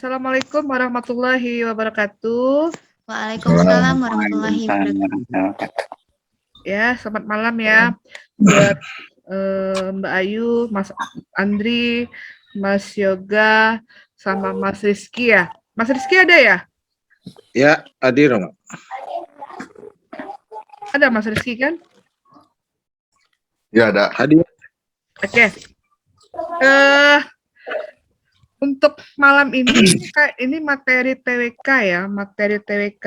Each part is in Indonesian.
Assalamualaikum warahmatullahi wabarakatuh. Waalaikumsalam warahmatullahi wabarakatuh. Ya, selamat malam ya buat Mbak Ayu, Mas Andri, Mas Yoga, sama Mas Rizky ya. Mas Rizky ada ya? Ya, hadir, Mbak. Ada Mas Rizky kan? Ya, ada. Hadir. Oke. Untuk malam ini materi TWK ya, materi TWK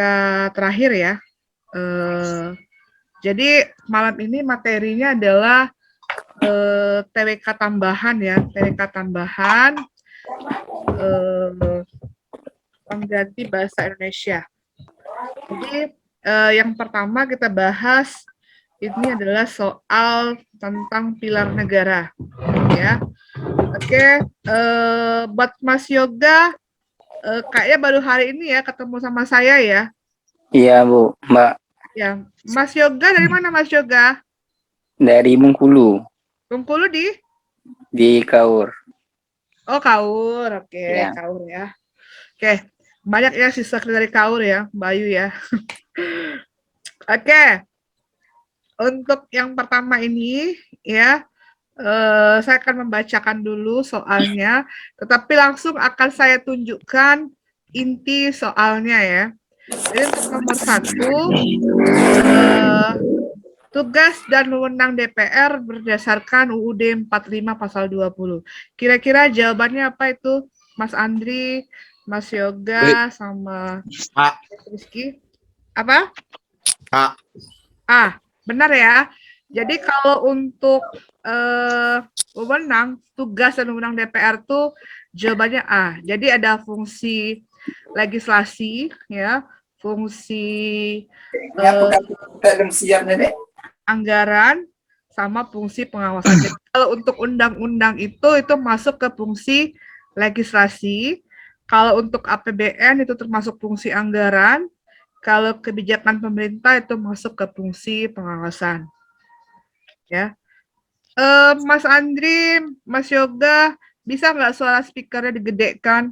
terakhir ya. Jadi malam ini materinya adalah TWK tambahan ya, TWK tambahan pengganti bahasa Indonesia. Jadi yang pertama kita bahas ini adalah soal tentang pilar negara, ya. Oke, buat Mas Yoga, kayaknya baru hari ini ya ketemu sama saya ya. Iya, Bu, Mbak. Ya, Mas Yoga dari mana Mas Yoga? Dari Bengkulu. Bengkulu di Kaur. Oh, Kaur. Oke, ya. Kaur ya. Oke, banyak ya siswa dari Kaur ya, Bayu ya. Oke. Untuk yang pertama ini ya, saya akan membacakan dulu soalnya, tetapi langsung akan saya tunjukkan inti soalnya ya. Jadi untuk nomor 1, tugas dan wewenang DPR berdasarkan UUD 45 pasal 20. Kira-kira jawabannya apa itu, Mas Andri, Mas Yoga, sama Mas Rizky? Apa? A. Benar ya. Jadi kalau untuk wewenang, tugas dan wewenang DPR itu jawabannya A. Jadi ada fungsi legislasi, ya, fungsi anggaran, sama fungsi pengawasan. Jadi kalau untuk undang-undang itu masuk ke fungsi legislasi. Kalau untuk APBN itu termasuk fungsi anggaran. Kalau kebijakan pemerintah itu masuk ke fungsi pengawasan. Ya, Mas Andri, Mas Yoga, bisa nggak suara speakernya digedekan?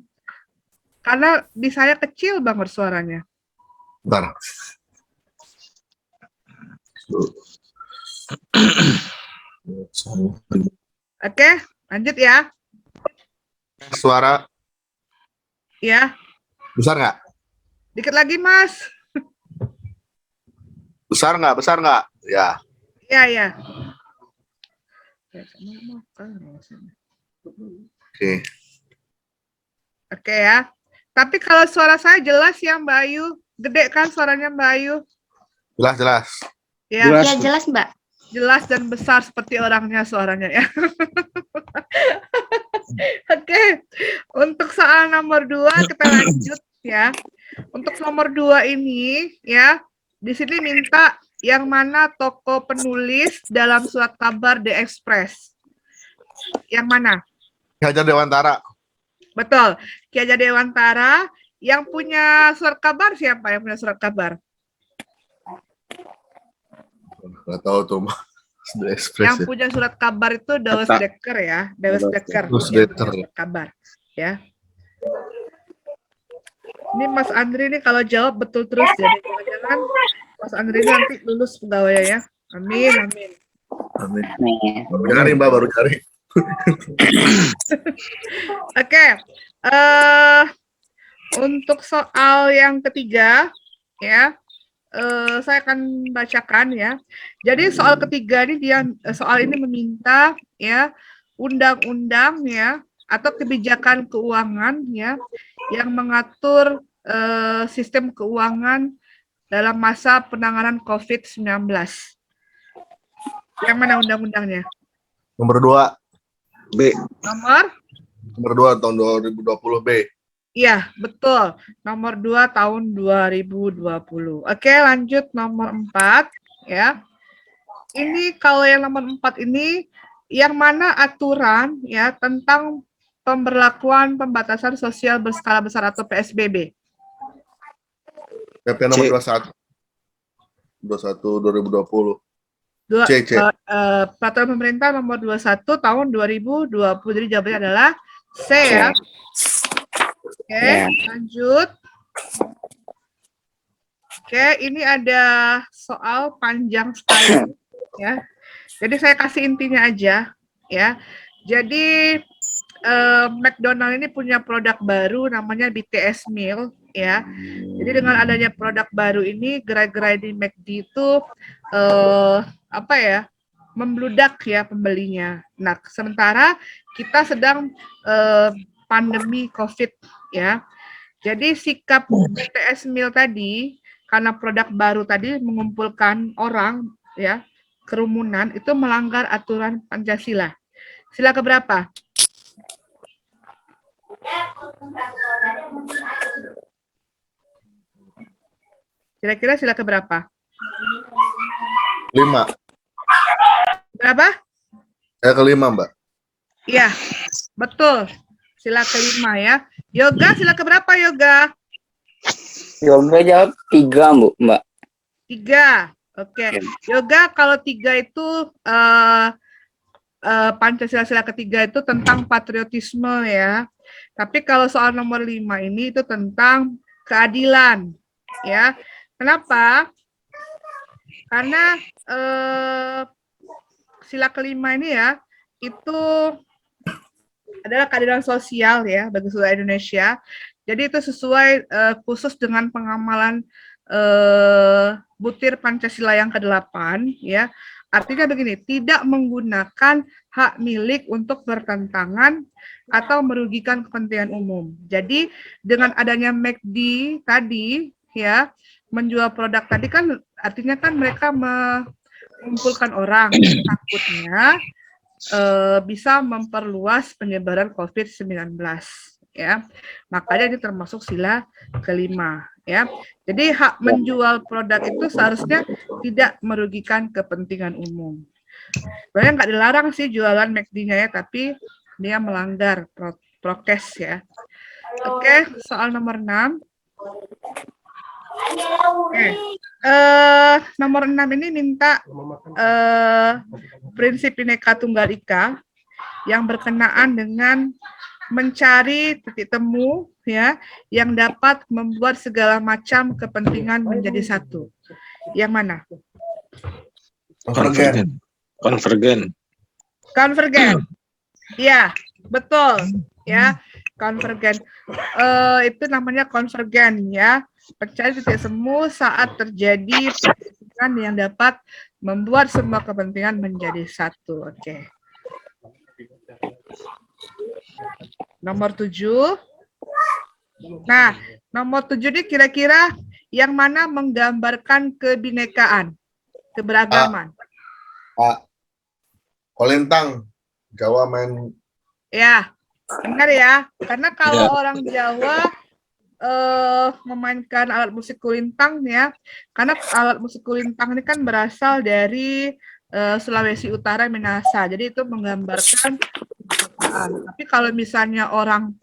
Karena di saya kecil banget suaranya. Bentar. Oke, lanjut ya. Suara Ya. besar nggak? Dikit lagi, Mas. Besar nggak? Besar nggak? Ya. Iya, ya. Oke. Oke ya. Tapi kalau suara saya jelas ya, Mbak Ayu. Gede kan suaranya Mbak Ayu? Jelas, jelas. Ya, jelas, jelas Mbak. Jelas dan besar seperti orangnya suaranya ya. Oke. Untuk soal nomor 2 kita lanjut ya. Untuk nomor 2 ini ya, di sini minta yang mana tokoh penulis dalam surat kabar The Express. Yang mana? Ki Hajar Dewantara. Betul. Ki Hajar Dewantara. Yang punya surat kabar siapa yang punya surat kabar? Nggak tahu tuh, The Express. Yang punya surat kabar itu Dawes Dekker ya. Dawes Dekker. Surat kabar. Ya. Ini Mas Andri ini kalau jawab betul terus. Jadi jangan Mas Andri nanti lulus pegawai ya. Amin, amin. Amin. Baru cari, Mbak, baru cari. Oke. Untuk soal yang ketiga, ya, saya akan bacakan ya. Jadi soal ketiga ini soal ini meminta ya undang-undang ya atau kebijakan keuangan ya yang mengatur sistem keuangan dalam masa penanganan COVID-19. Yang mana undang-undangnya? Nomor 2 B. Nomor 2 tahun 2020 B. Iya, betul. Nomor 2 tahun 2020. Oke, lanjut nomor 4 ya. Ini kalau yang nomor 4 ini yang mana aturan ya tentang pemberlakuan pembatasan sosial berskala besar atau PSBB? PP nomor 21. 2020. Peraturan pemerintah nomor 21 tahun 2020. Jadi jawabannya adalah C ya. Oke, Ya. lanjut. Oke, ini ada soal panjang sekali ya. Jadi saya kasih intinya aja ya. Jadi McDonald ini punya produk baru namanya BTS Meal ya. Jadi dengan adanya produk baru ini gerai-gerai di McD itu apa ya? Membludak ya pembelinya. Nah, sementara kita sedang pandemi COVID ya. Jadi sikap BTS Meal tadi karena produk baru tadi mengumpulkan orang ya, kerumunan itu melanggar aturan Pancasila. Sila keberapa? Kira-kira sila keberapa? 5. Berapa? Kelima, Mbak. Iya, betul. Sila kelima ya. Yoga, sila keberapa Yoga? Yoga jawab 3, Bu, Mbak. 3. Oke. Yoga kalau 3 itu Pancasila sila ketiga itu tentang patriotisme ya. Tapi kalau soal nomor 5 ini itu tentang keadilan ya. Kenapa? Karena sila kelima ini ya itu adalah keadilan sosial ya bagi seluruh Indonesia. Jadi itu sesuai khusus dengan pengamalan butir Pancasila yang ke-8 ya. Artinya begini, tidak menggunakan hak milik untuk bertentangan atau merugikan kepentingan umum. Jadi dengan adanya McD tadi ya menjual produk tadi kan artinya kan mereka mengumpulkan orang, takutnya bisa memperluas penyebaran COVID-19 ya. Makanya ini termasuk sila kelima ya. Jadi hak menjual produk itu seharusnya tidak merugikan kepentingan umum. Sebenarnya nggak dilarang sih jualan McD-nya ya, tapi dia melanggar prokes ya. Oke, soal nomor 6. Oke. Nomor 6 ini minta prinsip Bhinneka Tunggal Ika yang berkenaan dengan mencari titik temu ya yang dapat membuat segala macam kepentingan menjadi satu. Yang mana? Konvergen. Ya, betul ya. Konvergen. Itu namanya konvergen ya. Mencari titik temu saat terjadi kepentingan yang dapat membuat semua kepentingan menjadi satu. Oke. Nomor 7. Nah, nomor 7 ini kira-kira yang mana menggambarkan kebinekaan, keberagaman? Kolintang. Jawa main. Ya, benar ya. Karena kalau orang Jawa memainkan alat musik kulintang ya, karena alat musik kulintang ini kan berasal dari Sulawesi Utara, Minahasa. Jadi itu menggambarkan kebinekaan. Tapi kalau misalnya orang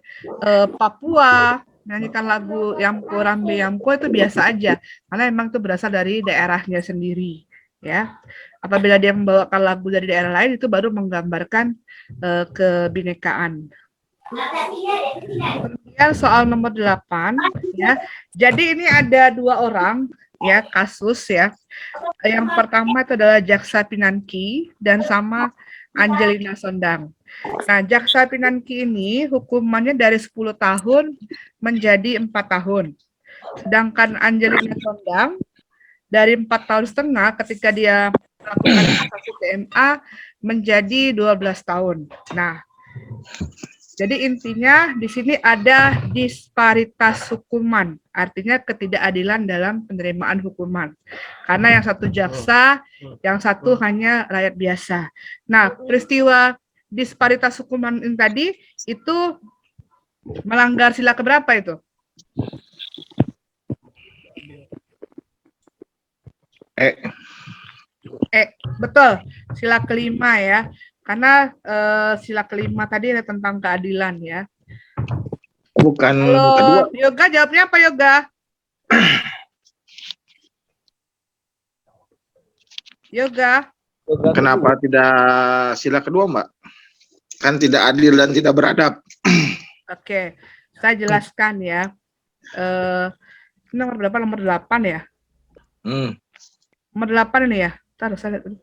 Papua menyanyikan lagu Yamko Rambe Yamko itu biasa aja, karena memang itu berasal dari daerahnya sendiri ya. Apabila dia membawakan lagu dari daerah lain itu baru menggambarkan kebinekaan. Kemudian soal nomor 8 ya. Jadi ini ada 2 orang ya kasus ya. Yang pertama itu adalah Jaksa Pinangki dan sama Angelina Sondang. Nah, Jaksa Pinangki ini hukumannya dari 10 tahun menjadi 4 tahun. Sedangkan Angelina Sondang dari 4,5 tahun ketika dia melakukan kasasi TMA menjadi 12 tahun. Nah, jadi intinya di sini ada disparitas hukuman, artinya ketidakadilan dalam penerimaan hukuman. Karena yang satu jaksa, yang satu hanya rakyat biasa. Nah, peristiwa disparitas hukuman ini tadi itu melanggar sila keberapa itu? Betul, sila kelima ya. Karena sila kelima tadi ada tentang keadilan ya. Bukan Halo, kedua. Yoga jawabnya apa Yoga? Yoga. Kenapa tidak sila kedua, Mbak? Kan tidak adil dan tidak beradab. Oke. Saya jelaskan ya. Nomor berapa? Nomor 8 ya? Nomor 8 ini ya? Taruh saya lihat dulu.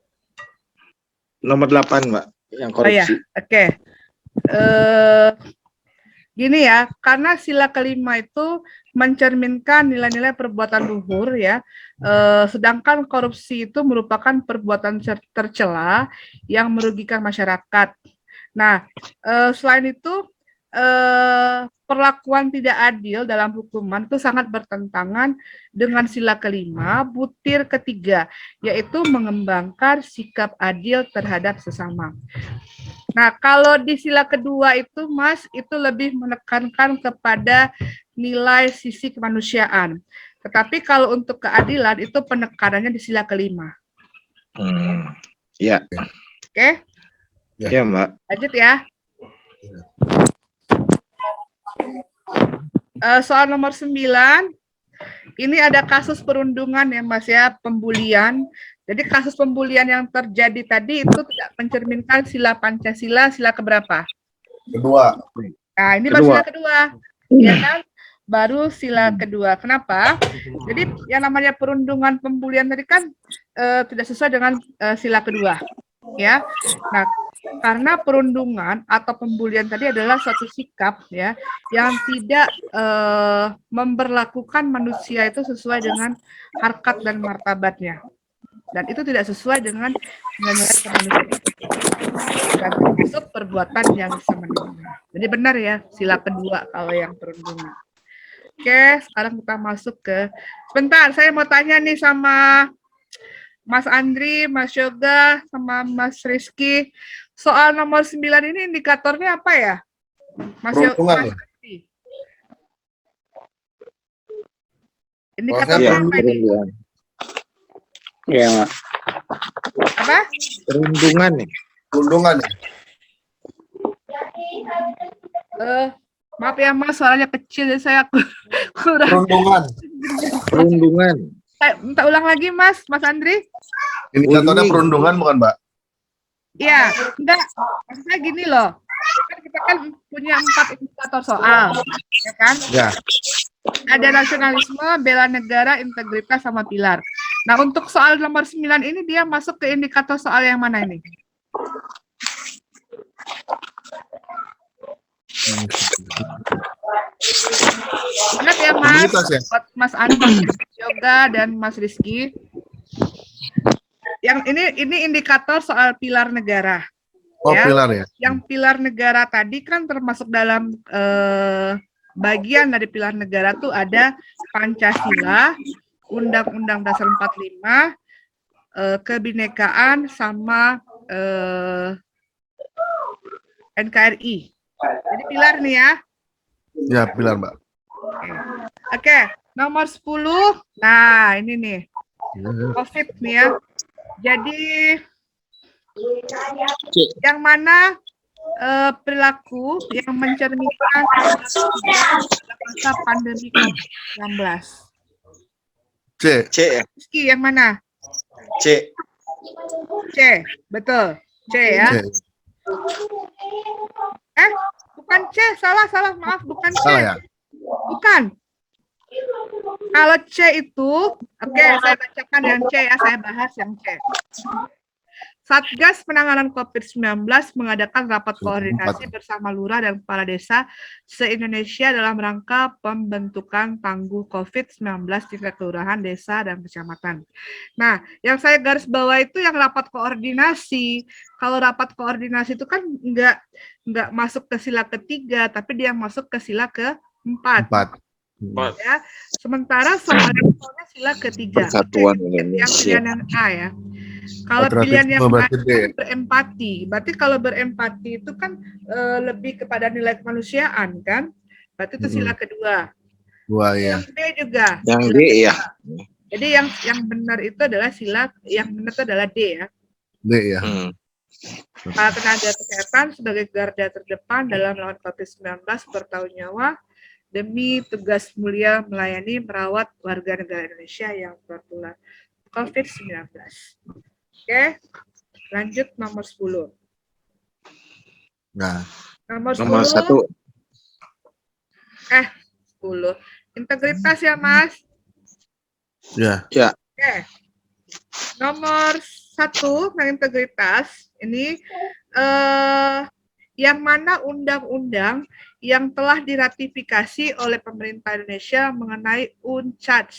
Nomor 8, Mbak, yang Oh ya, korupsi. oke. Gini ya, karena sila kelima itu mencerminkan nilai-nilai perbuatan luhur ya, sedangkan korupsi itu merupakan perbuatan tercela yang merugikan masyarakat. Nah, selain itu perlakuan tidak adil dalam hukuman itu sangat bertentangan dengan sila kelima, butir ketiga, yaitu mengembangkan sikap adil terhadap sesama. Nah, kalau di sila kedua itu, Mas, itu lebih menekankan kepada nilai sisi kemanusiaan. Tetapi kalau untuk keadilan, itu penekanannya di sila kelima. Ya. Oke? Ya, Mbak. Lanjut ya. Soal nomor 9, ini ada kasus perundungan ya, Mas, ya, pembulian. Jadi kasus pembulian yang terjadi tadi itu tidak mencerminkan sila Pancasila, sila keberapa? Kedua. Nah, ini baru sila kedua. Ya kan? Baru sila kedua. Kenapa? Jadi yang namanya perundungan pembulian tadi kan tidak sesuai dengan sila kedua. Ya. Nah, karena perundungan atau pembulian tadi adalah suatu sikap ya yang tidak memperlakukan manusia itu sesuai dengan harkat dan martabatnya. Dan itu tidak sesuai dengan nilai kemanusiaan. Dan termasuk perbuatan yang semena-mena. Jadi benar ya, sila kedua kalau yang perundungan. Oke, sekarang kita masuk ke... Sebentar, saya mau tanya nih sama Mas Andri, Mas Yoga, sama Mas Rizky. Soal nomor 9 ini indikatornya apa ya? Mas Perundungan. Andri. Indikatornya apa ini? Iya, Mak. Apa? Perundungan nih. Perundungan ya? Maaf ya Mas, suaranya kecil jadi saya kurang. Perundungan. Perundungan. Minta ulang lagi Mas Andri. Indikatornya perundungan bukan, Mbak? Iya, enggak. Maksudnya gini loh. Kan kita kan punya 4 indikator soal, ya kan? Ya. Ada nasionalisme, bela negara, integritas, sama pilar. Nah, untuk soal nomor 9 ini dia masuk ke indikator soal yang mana ini? Ingat ya Mas, Ya? buat Mas Andri, Yoga, dan Mas Rizky. Yang ini indikator soal pilar negara. Oh, ya. pilar ya? Yang pilar negara tadi kan termasuk dalam bagian dari pilar negara tuh ada Pancasila, Undang-Undang Dasar 45, kebinekaan, sama NKRI. Jadi pilar nih ya. Ya, pilar, Mbak. Oke, nomor 10. Nah, ini nih. COVID nih ya. Jadi yang mana perilaku yang mencerminkan masa pandemi COVID-19? C. C ya? Rizky, yang mana? C. C, betul. C ya. C. Bukan C, salah, maaf, bukan C. Salah ya? Bukan. Kalau C itu, oke, saya bacakan yang C ya, saya bahas yang C. Satgas Penanganan COVID-19 mengadakan rapat koordinasi bersama lurah dan kepala desa se-Indonesia dalam rangka pembentukan tangguh COVID-19 tingkat kelurahan, desa, dan kecamatan. Nah, yang saya garis bawah itu yang rapat koordinasi. Kalau rapat koordinasi itu kan nggak masuk ke sila ketiga, tapi dia masuk ke sila keempat. Ya. Sementara soalnya sila ketiga. Persatuan Yang pilihan yang A ya. Kalau pilihan yang A kan berempati. Berarti kalau berempati itu kan lebih kepada nilai kemanusiaan kan? Berarti itu sila kedua. Dua ya. Yang B juga. Yang D ya. Jadi yang benar itu adalah yang benar itu adalah D ya. D ya. Para tenaga kesehatan sebagai garda terdepan dalam melawan COVID-19 bertanggung nyawa demi tugas mulia melayani merawat warga negara Indonesia yang tertular COVID-19. Oke, lanjut nomor 10. Nah. Nomor 10. Nomor 1. 10. Integritas ya, Mas. Ya. Oke. Nomor 1, nah integritas ini yang mana undang-undang yang telah diratifikasi oleh pemerintah Indonesia mengenai UNCAD,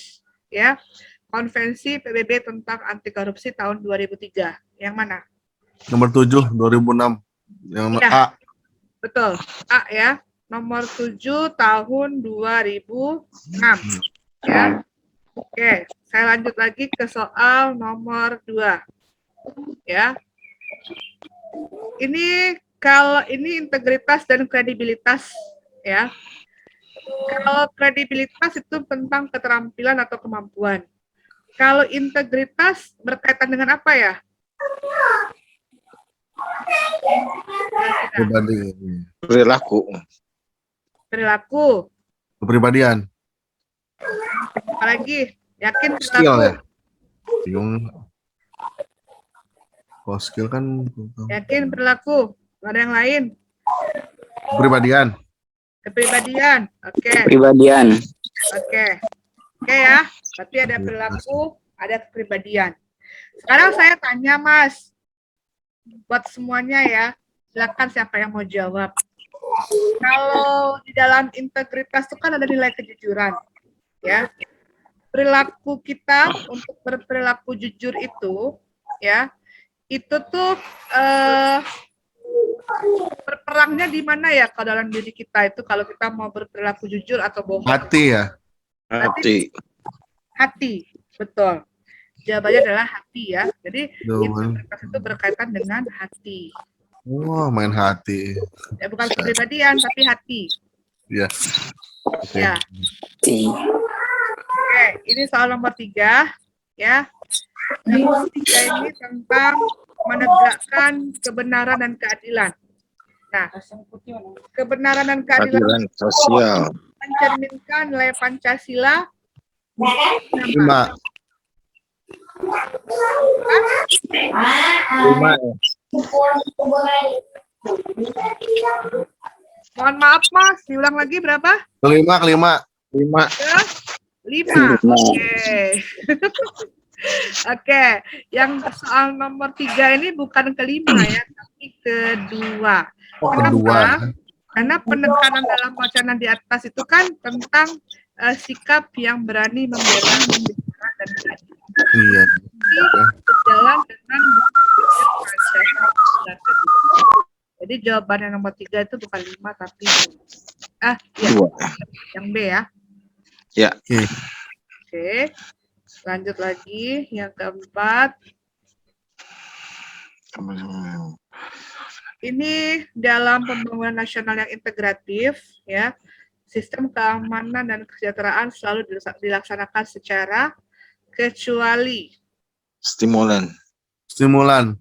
ya, Konvensi PBB tentang Anti Korupsi tahun 2003. Yang mana? Nomor 7, 2006. Yang Ya. A. Betul. A ya. Nomor 7 tahun 2006. Ya. Oke, saya lanjut lagi ke soal nomor 2. Ya. Ini kalau ini integritas dan kredibilitas ya. Kalau kredibilitas itu tentang keterampilan atau kemampuan. Kalau integritas berkaitan dengan apa ya? Pribadi. Perilaku. Perilaku. Kepribadian. Apalagi? Yakin Skill perilaku. ya. Bingung. Oh, skill kan. Yakin perilaku. Ada yang lain? Kepribadian. Kepribadian. Oke. Kepribadian. Oke. Oke ya. Berarti ada perilaku, ada kepribadian. Sekarang saya tanya, Mas. Buat semuanya ya. Silakan siapa yang mau jawab. Kalau di dalam integritas itu kan ada nilai kejujuran. Ya. Perilaku kita untuk berperilaku jujur itu, ya, itu tuh berperangnya di mana ya kalau dalam diri kita itu kalau kita mau berperilaku jujur atau bohong? Hati ya. Hati. Hati, betul. Jawabannya adalah hati ya. Jadi Jawaban. integritas itu berkaitan dengan hati. Wah, main hati. Ya bukan kepribadian tapi hati. Ya. Oke. Ya. Oke, ini soal nomor 3 ya. Nomor 3 ini tentang menegakkan kebenaran dan keadilan. Nah, kebenaran dan keadilan Keadilan sosial. mencerminkan nilai Pancasila. 5. 5. Mohon maaf Mas, diulang lagi berapa? Kelima. 5. Ke 5. Oke. Oke, yang soal nomor 3 ini bukan kelima ya, tapi kedua. Oh, Kenapa? kedua. Karena penekanan dalam wacana di atas itu kan tentang sikap yang berani membela kebenaran dan keadilan. Iya. Berjalan dengan berpikir Pancasila. Jadi jawaban yang nomor 3 itu bukan 5 tapi ya, 2. yang B ya. Ya. Oke. Lanjut lagi yang keempat. Ini dalam pembangunan nasional yang integratif ya. Sistem keamanan dan kesejahteraan selalu dilaksanakan secara kecuali Stimulan. Stimulan.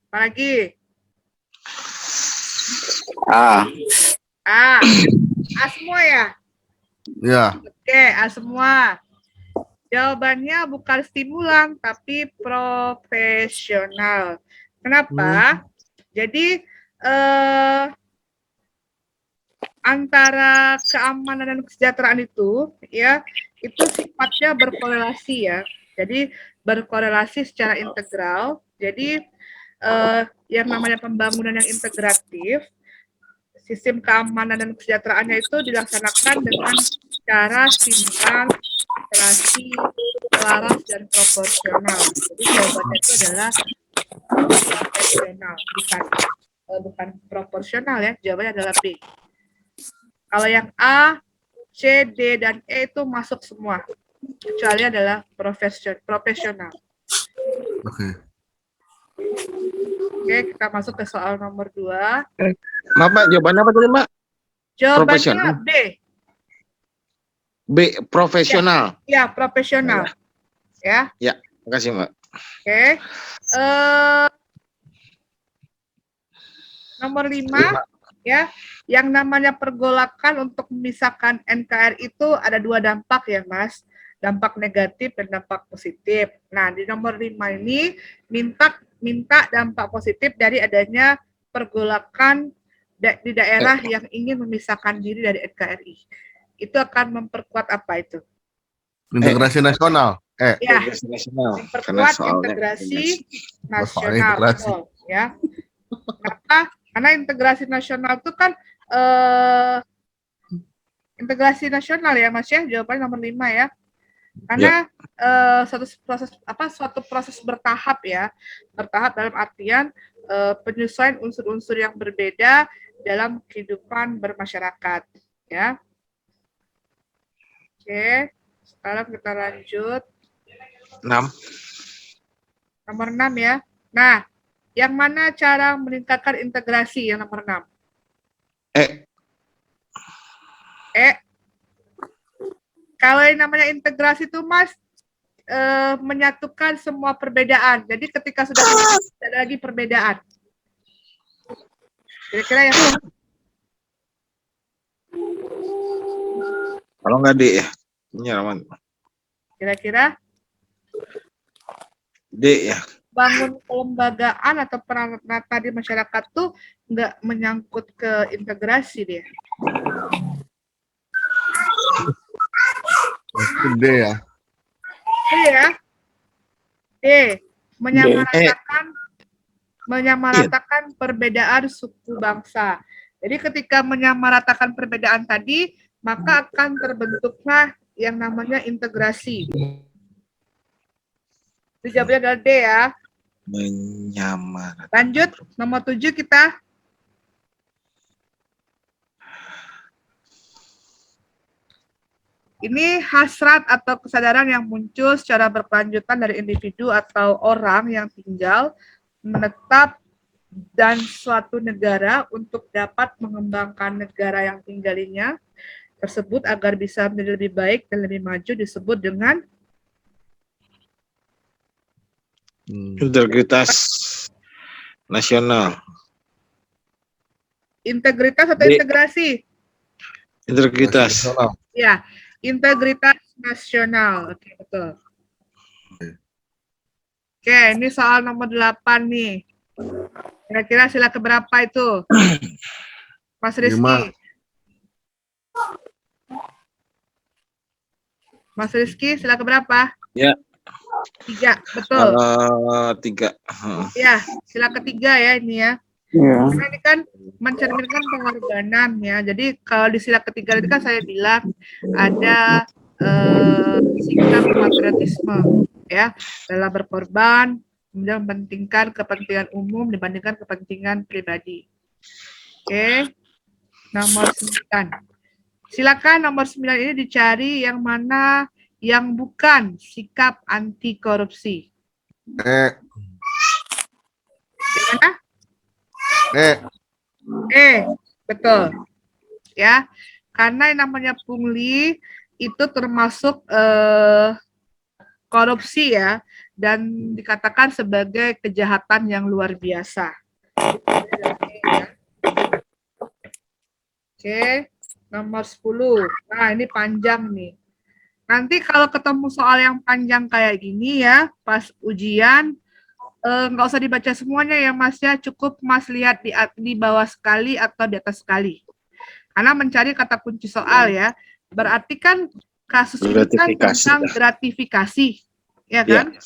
Apalagi? A. A semua ya? Ya. Oke, A semua. Jawabannya bukan stimulan, tapi profesional. Kenapa? Jadi, antara keamanan dan kesejahteraan itu, ya, itu sifatnya berkorelasi ya. Jadi, berkorelasi secara integral. Jadi, yang namanya pembangunan yang integratif, sistem keamanan dan kesejahteraannya itu dilaksanakan dengan cara stimulan, akselerasi, selaras, dan proporsional. Jadi jawabannya itu adalah proporsional, bukan proporsional ya. Jawabannya adalah B. Kalau yang A, C, D, dan E itu masuk semua, kecuali adalah profesional. Oke. Oke, kita masuk ke soal nomor 2. Maaf, Mbak, jawabannya apa tadi, Mbak? Jawabannya Profesional. B. B. Profesional. Ya, profesional. Ya. Makasih, Mbak. Oke. Nomor 5 ya. Yang namanya pergolakan untuk memisahkan NKRI itu ada 2 dampak ya, Mas. Dampak negatif dan dampak positif. Nah, di nomor 5 ini minta dampak positif dari adanya pergolakan di daerah yang ingin memisahkan diri dari NKRI. Itu akan memperkuat apa itu? Integrasi nasional. Ya, Integrasi nasional. Karena memperkuat soalnya integrasi Soalnya nasional. integrasi. Betul, ya. Kenapa? Karena integrasi nasional itu kan integrasi nasional ya Mas ya, jawabannya nomor 5 ya. Karena suatu proses bertahap ya. Bertahap dalam artian penyesuaian unsur-unsur yang berbeda dalam kehidupan bermasyarakat ya. Oke, sekarang kita lanjut. 6. Nomor 6 ya. Nah, yang mana cara meningkatkan integrasi yang nomor 6? Kalau yang namanya integrasi itu Mas menyatukan semua perbedaan. Jadi ketika sudah tidak ada lagi perbedaan. Kira-kira yang Kalau nggak D ya. Ini aman. kira-kira D ya. bangun kelembagaan atau peran nyata di masyarakat tuh nggak menyangkut ke integrasi dia. D ya. Iya. D. Menyamaratakan perbedaan suku bangsa. Jadi ketika menyamaratakan perbedaan tadi, maka akan terbentuklah yang namanya integrasi. Dijawabnya adalah D ya. Menyamar. Lanjut, nomor 7 kita. Ini hasrat atau kesadaran yang muncul secara berkelanjutan dari individu atau orang yang tinggal, menetap, dan suatu negara untuk dapat mengembangkan negara yang tinggalinya tersebut agar bisa menjadi lebih baik dan lebih maju disebut dengan Integritas nasional. integritas atau D. integrasi? Integritas. Nasional. Ya, integritas nasional. Oke, betul. Oke, ini soal nomor 8 nih. Kira-kira sila keberapa itu? Mas Rizky. 5. Mas Rizky, sila keberapa? Ya. 3, betul. 3. Ya, sila ketiga ya ini ya. Iya. Karena ini kan mencerminkan pengorbanan ya. Jadi kalau di sila ketiga itu kan saya bilang ada sikap patriotisme ya dalam berkorban, kemudian mementingkan kepentingan umum dibandingkan kepentingan pribadi. Oke, nomor 9. Silakan nomor 9 ini dicari yang mana yang bukan sikap anti korupsi. Gimana? Betul. Ya, karena yang namanya pungli itu termasuk korupsi ya, dan dikatakan sebagai kejahatan yang luar biasa. Oke, nomor 10. Nah, ini panjang nih. Nanti kalau ketemu soal yang panjang kayak gini ya, pas ujian, nggak usah dibaca semuanya ya Mas ya, cukup Mas lihat di bawah sekali atau di atas sekali. Karena mencari kata kunci soal ya, berarti kan kasus ini kan tentang gratifikasi, ya kan? Ya.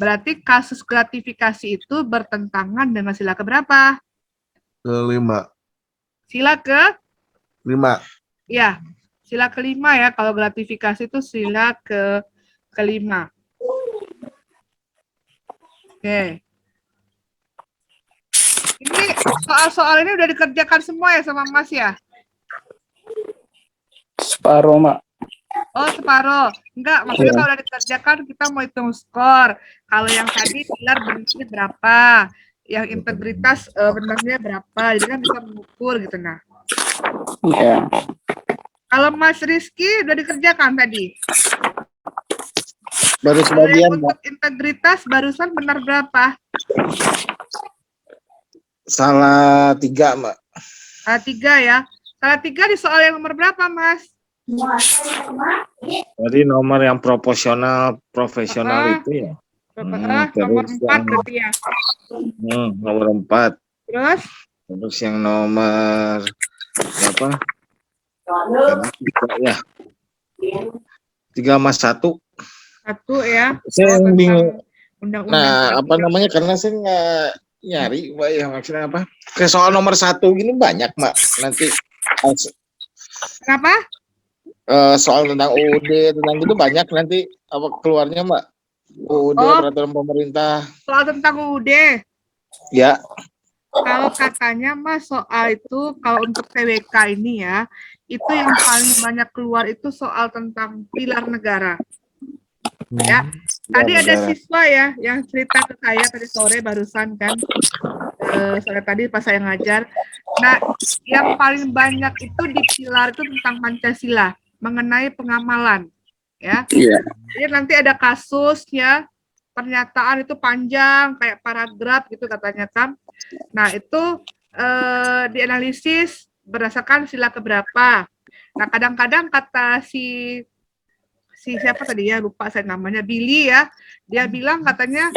Berarti kasus gratifikasi itu bertentangan dengan sila keberapa? Kelima. Sila ke? 5. Ya, sila kelima ya, kalau gratifikasi itu sila kelima. Oke. Ini soal-soal ini udah dikerjakan semua ya sama Mas ya? Separuh, Mak. Oh, separuh. Enggak, maksudnya kalau udah dikerjakan kita mau hitung skor. Kalau yang tadi pilar benarnya berapa, yang integritas benarnya berapa, jadi kan bisa mengukur gitu. Nah. Iya. Kalau Mas Rizky udah dikerjakan tadi? Baru sebagian, untuk integritas barusan benar berapa? Salah 3, Mbak. Salah 3 ya. Salah 3 di soal yang nomor berapa, Mas? Jadi nomor yang proporsional profesional itu ya. Nomor 4 berarti ya. Nomor 4. Terus Terus yang nomor berapa? Ya, 3 sama 1. Satu ya. Saya Tentang bingung. undang-undang Nah, apa perlindungan. namanya? Karena saya nggak nyari, Mbak, ya maksudnya apa? Ke soal nomor 1 gini banyak, Mbak. Nanti Kenapa? soal tentang UUD tentang gitu banyak nanti apa keluarnya, Mbak? UUD Oh, peraturan pemerintah. soal tentang UUD. Ya, Kalau katanya Mas soal itu kalau untuk TWK ini ya, itu yang paling banyak keluar itu soal tentang pilar negara. Ya, tadi ada negara. siswa ya yang cerita ke saya tadi sore barusan kan, sore tadi pas saya ngajar. Nah, yang paling banyak itu di pilar itu tentang Pancasila, mengenai pengamalan, ya. Iya. Jadi nanti ada kasusnya, pernyataan itu panjang kayak paragraf gitu katanya kan. Nah, itu dianalisis berdasarkan sila keberapa. Nah, kadang-kadang kata si siapa tadi ya, lupa saya namanya, Billy ya, dia bilang katanya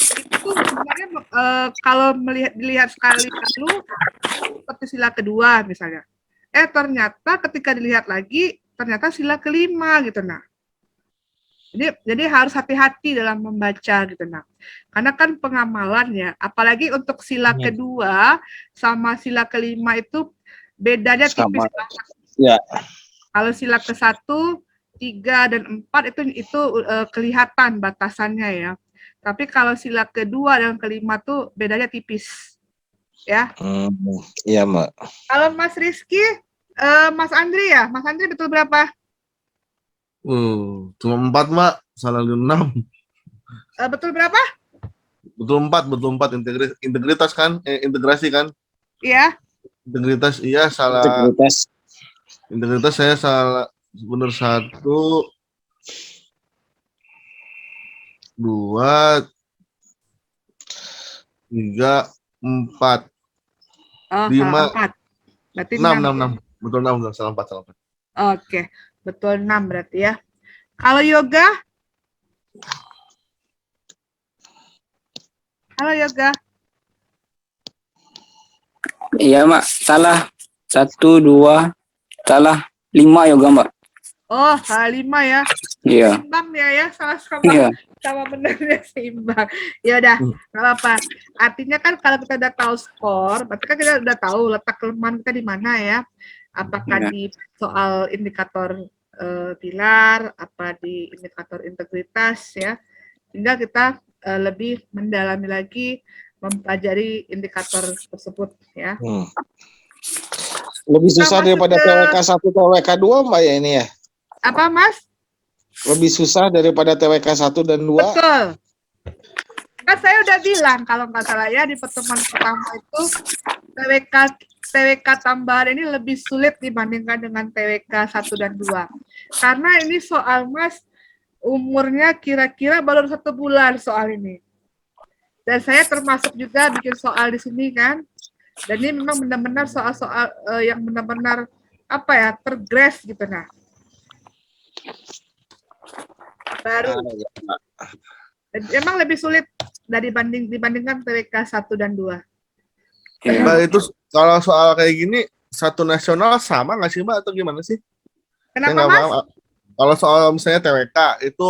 itu sebenarnya kalau dilihat sekali lalu seperti sila kedua misalnya. Ternyata ketika dilihat lagi ternyata sila kelima gitu. Nah, jadi harus hati-hati dalam membaca gitu. Nah, karena kan pengamalan ya, apalagi untuk sila kedua sama sila kelima itu bedanya tipis Sama. banget. Ya. Kalau sila ke-1, 3 dan 4 itu kelihatan batasannya ya. Tapi kalau sila kedua dan kelima tuh bedanya tipis. Ya. Iya, Mbak. Kalau Mas Rizky, Mas Andri ya? Mas Andri betul berapa? Cuma 4, Mbak. Salah 6. Betul berapa? Betul 4. Integritas kan? Integrasi kan? Iya. Integritas, iya, salah. Integritas saya salah. Benar 1, 2, 3, 4, Oh, 5, 4. Berarti 6, 6. 6. Betul 6, salah 4. Oke, betul 6 berarti ya. Kalau yoga? Halo yoga. Iya, Mbak. Salah 1, 2, salah 5 yoga, Mbak. Oh, salah 5 ya. Iya. Seimbang ya, sama-sama. Iya. Sama benarnya seimbang. Ya udah, nggak apa-apa. Artinya kan kalau kita udah tahu skor, berarti kan kita udah tahu letak kelemahan kita di mana ya. Apakah di soal indikator pilar, apa di indikator integritas ya. Sehingga kita lebih mendalami lagi mempelajari indikator tersebut ya. Lebih susah daripada TWK 1 TWK 2, Mbak ya ini ya. Apa, Mas? Lebih susah daripada TWK 1 dan 2. Betul. Kan saya udah bilang kalau nggak salah ya di pertemuan pertama itu TWK tambahan ini lebih sulit dibandingkan dengan TWK 1 dan 2. Karena ini soal Mas umurnya kira-kira baru 1 bulan soal ini. Dan saya termasuk juga bikin soal di sini kan. Dan ini memang benar-benar soal-soal yang benar-benar apa ya, tergres gitu nah. Baru. Dan emang lebih sulit dibandingkan TWK 1 dan 2. Mbak, itu kalau soal kayak gini satu nasional sama nggak sih, Mbak, atau gimana sih? Kenapa, Mas? Kalau soal misalnya TWK itu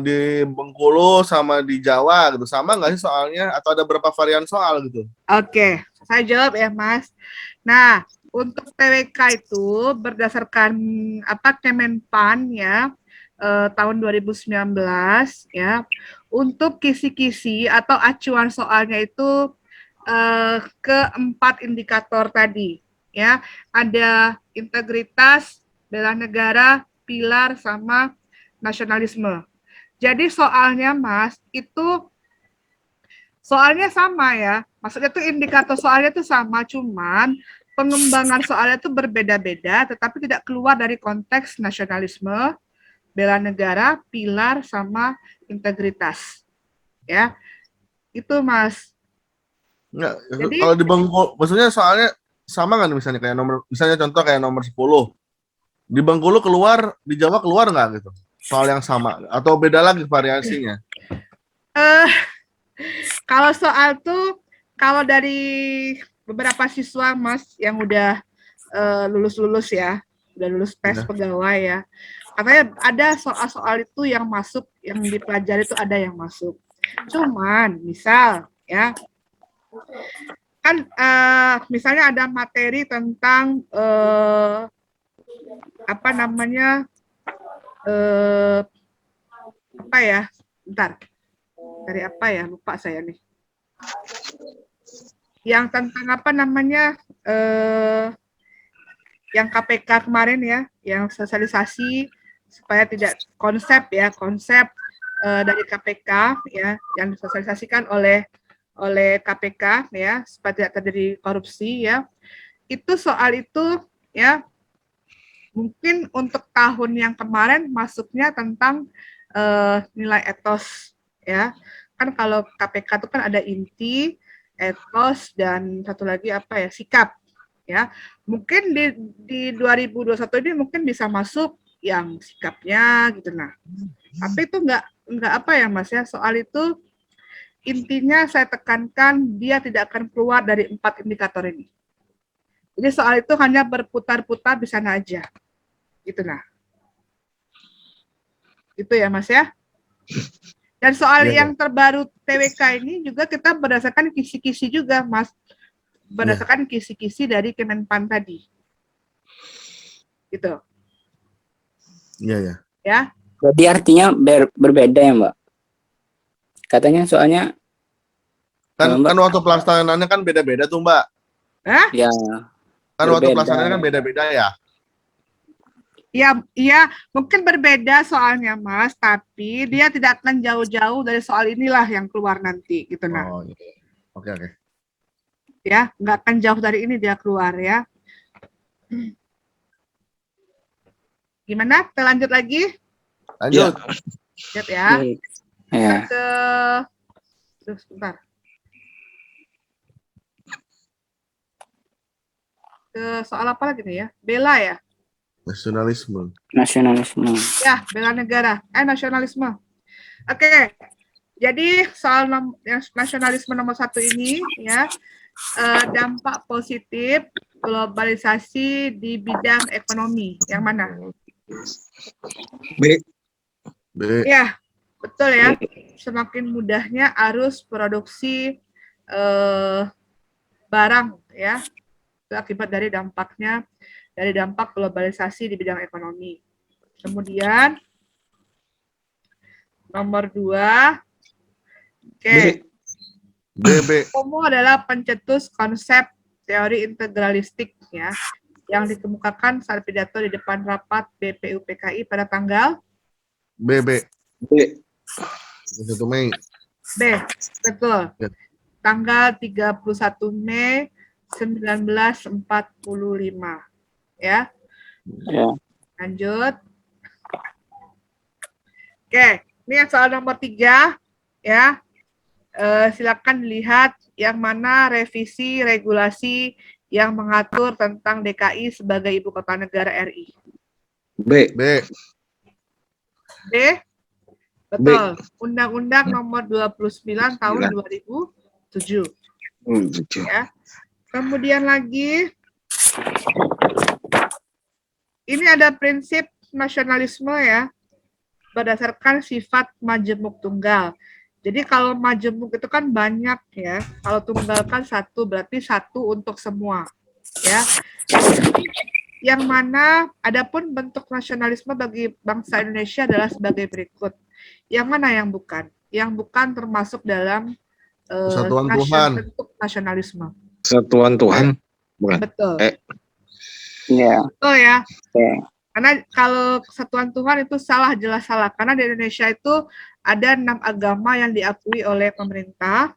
di Bengkulu sama di Jawa gitu, sama nggak sih soalnya? Atau ada berapa varian soal gitu? Oke, saya jawab ya, Mas. Nah, untuk TWK itu berdasarkan Kemenpan ya, tahun 2019 ya, untuk kisi-kisi atau acuan soalnya itu ke 4 indikator tadi ya, ada integritas, bela negara, pilar, sama nasionalisme. Jadi soalnya Mas, itu soalnya sama ya, maksudnya tuh indikator soalnya tuh sama, cuman pengembangan soalnya tuh berbeda-beda, tetapi tidak keluar dari konteks nasionalisme, bela negara, pilar, sama integritas. Ya, itu Mas. Nggak, Jadi, kalau di Bengkulu, maksudnya soalnya sama nggak nih, misalnya kayak misalnya contoh kayak nomor 10. Di Bengkulu keluar, di Jawa keluar nggak gitu? Soal yang sama, atau beda lagi variasinya? kalau soal tuh kalau dari beberapa siswa Mas yang udah lulus ya, udah lulus tes Ya. pegawai ya, katanya ada soal-soal itu yang masuk, yang dipelajari itu ada yang masuk. Cuman misal ya, kan misalnya ada materi tentang apa namanya apa ya, bentar, dari apa ya, lupa saya nih, yang tentang apa namanya yang KPK kemarin ya, yang sosialisasi supaya tidak konsep dari KPK ya, yang disosialisasikan oleh KPK ya, supaya tidak terjadi korupsi ya. Itu soal itu ya, mungkin untuk tahun yang kemarin masuknya tentang nilai etos ya. Kan kalau KPK itu kan ada inti, etos, dan satu lagi apa ya, sikap ya. Mungkin di 2021 ini mungkin bisa masuk yang sikapnya gitu. Nah, tapi itu enggak apa ya Mas ya, soal itu intinya saya tekankan dia tidak akan keluar dari 4 indikator ini. Jadi soal itu hanya berputar-putar di sana aja. Gitu nah. Itu ya Mas ya. Dan soal Iya, yang terbaru TWK ini juga kita berdasarkan kisi-kisi juga Mas. Berdasarkan kisi-kisi dari Kemenpan tadi. Gitu. Iya, ya. Ya. Jadi artinya berbeda ya Mbak? Katanya soalnya Kan Mbak, waktu pelaksanaannya kan beda-beda tuh, Mbak. Hah? ya Kan waktu berbeda. pelaksanaannya kan beda-beda ya. Iya, mungkin berbeda soalnya Mas, tapi dia tidak akan jauh-jauh dari soal inilah yang keluar nanti gitu nah. Oh, iya. Oke, oke. Ya, nggak akan jauh dari ini dia keluar ya. Gimana? Kita lanjut lagi? Lanjut. Lihat ya. Ya. Ke sebentar. Ke soal apa lagi nih ya? Bela ya? Nasionalisme. Nasionalisme. Ya, bela negara. Nasionalisme. Oke. Jadi soal nasionalisme nomor 1 ini ya, dampak positif globalisasi di bidang ekonomi. Yang mana? B. B. Ya, betul ya. Semakin mudahnya arus produksi barang ya. Itu akibat dari dampak globalisasi di bidang ekonomi. Kemudian nomor 2, oke. B. FOMO adalah pencetus konsep teori integralistik ya, yang dikemukakan saat pidato di depan rapat BPUPKI pada tanggal B. B. 1 Mei. B, betul. Ya. Tanggal 31 Mei 1945. Ya. Ya. Lanjut. Oke, ini yang soal nomor 3 ya. Silakan dilihat yang mana revisi regulasi yang mengatur tentang DKI sebagai ibu kota negara RI. B. B. B, betul. Undang-Undang nomor 29 tahun 2007. Ya. Kemudian lagi, ini ada prinsip nasionalisme ya, berdasarkan sifat majemuk tunggal. Jadi kalau majemuk itu kan banyak ya, kalau tunggal kan satu, berarti satu untuk semua. Ya. Yang mana adapun bentuk nasionalisme bagi bangsa Indonesia adalah sebagai berikut. Yang mana yang bukan? Yang bukan termasuk dalam Persatuan Tuhan. bentuk nasionalisme. Kesatuan Tuhan. Bukan. Betul. Ya. Betul ya. Oke. Karena kalau kesatuan Tuhan itu salah, jelas salah. Karena di Indonesia itu ada 6 agama yang diakui oleh pemerintah.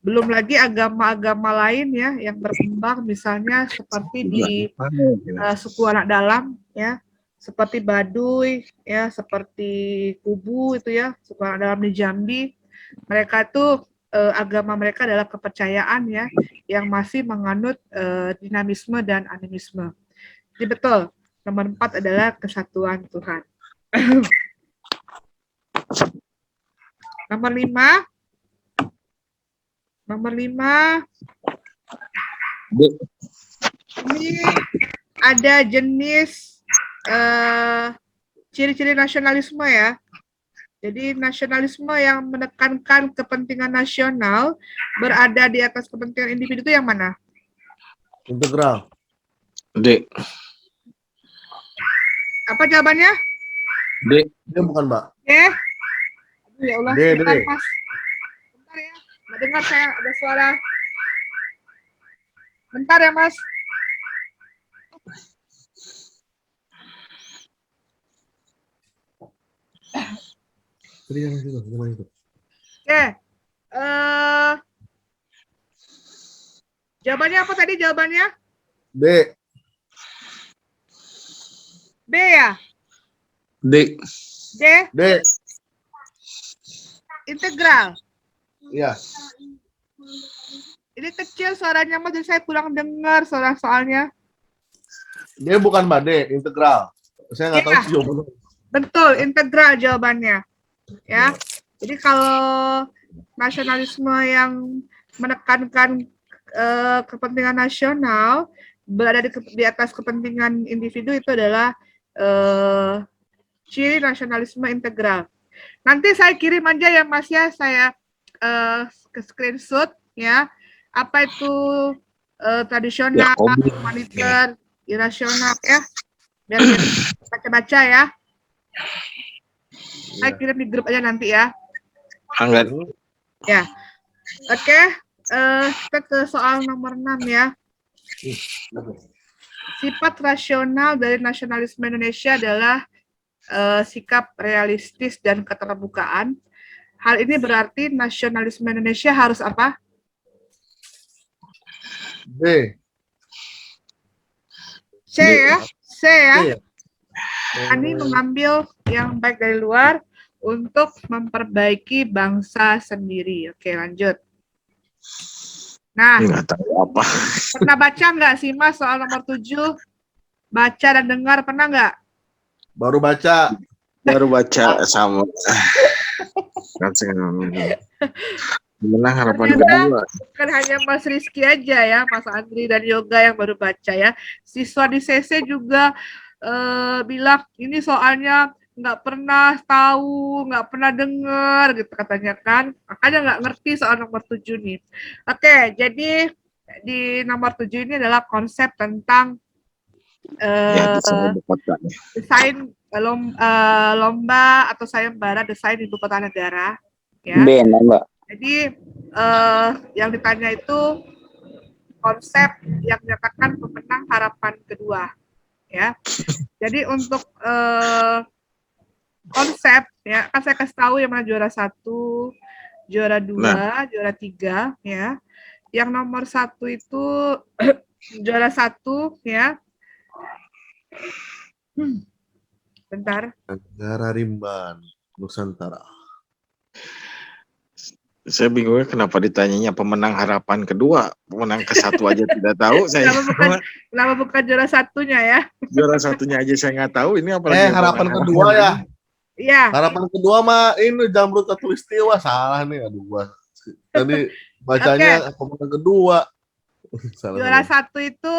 Belum lagi agama-agama lain ya yang berkembang, misalnya seperti di suku anak dalam ya, seperti Baduy ya, seperti Kubu itu ya, suku anak dalam di Jambi. Mereka itu agama mereka adalah kepercayaan ya, yang masih menganut dinamisme dan animisme. Jadi betul, nomor 4 adalah kesatuan Tuhan. Nomor 5, Nomor 5, D. ini ada jenis ciri-ciri nasionalisme ya. Jadi nasionalisme yang menekankan kepentingan nasional berada di atas kepentingan individu itu yang mana? Integral. D. Apa jawabannya? D. Dia bukan, Mbak. Aduh, ya Allah, D, sebentar, D. Mas. Bentar ya, nggak dengar saya ada suara. Bentar ya, Mas. Tadi yang itu, gimana itu? Oke. Jawabannya apa tadi jawabannya? D. B ya? D. D, D. integral. Iya. Ini kecil suaranya, Mas, jadi saya kurang dengar soalnya. D bukan, Mbak. D. Integral. Saya nggak tahu Iya. sih jawabannya. Betul, integral jawabannya. Ya. Jadi kalau nasionalisme yang menekankan kepentingan nasional berada di atas kepentingan individu itu adalah ciri nasionalisme integral. Nanti saya kirim aja ya, Mas ya, saya ke screenshot ya. Apa itu tradisional, Ya, Obi. humaniter, irasional ya. Biar kita baca-baca ya. Saya kirim di grup aja nanti ya. Anggat. Ya. Oke, kita ke soal nomor 6 ya. Sifat rasional dari nasionalisme Indonesia adalah sikap realistis dan keterbukaan. Hal ini berarti nasionalisme Indonesia harus apa? D. C ya, C ya. D. Kami mengambil yang baik dari luar untuk memperbaiki bangsa sendiri. Oke, lanjut. Nah, Nggak tahu apa. pernah baca nggak sih, Mas, soal nomor 7? Baca dan dengar, pernah nggak? Baru baca. Baru baca sama. Kan sekarang. Menang harapan Ternyata kedua. bukan hanya Mas Rizky aja ya, Mas Andri dan Yoga yang baru baca ya. Siswa di CC juga bilang ini soalnya nggak pernah tahu, nggak pernah dengar gitu katanya kan. Makanya nggak ngerti soal nomor 7 nih. Oke, jadi di nomor 7 ini adalah konsep tentang Ya, di sana ibu kotanya. desain lomba atau sayembara desain ibu kota negara ya. B, Mbak. Jadi yang ditanya itu konsep yang menyatakan pemenang harapan kedua, ya. Jadi untuk konsep, ya, kan saya kasih tahu yang mana juara 1, juara 2, juara 3, ya. Yang nomor 1 itu juara 1, ya. Bentar. Negara Rimban, Nusantara. Saya bingungnya kenapa ditanyanya pemenang harapan kedua, pemenang ke satu aja tidak tahu saya. Kenapa bukan juara satunya ya? Juara satunya aja saya nggak tahu. Ini apalagi Harapan kedua ya. Iya. Harapan kedua mah ini Jamrut Katulistiwa, salah nih, aduh gua. Tadi bacanya pemenang kedua. Salah. Juara 1 itu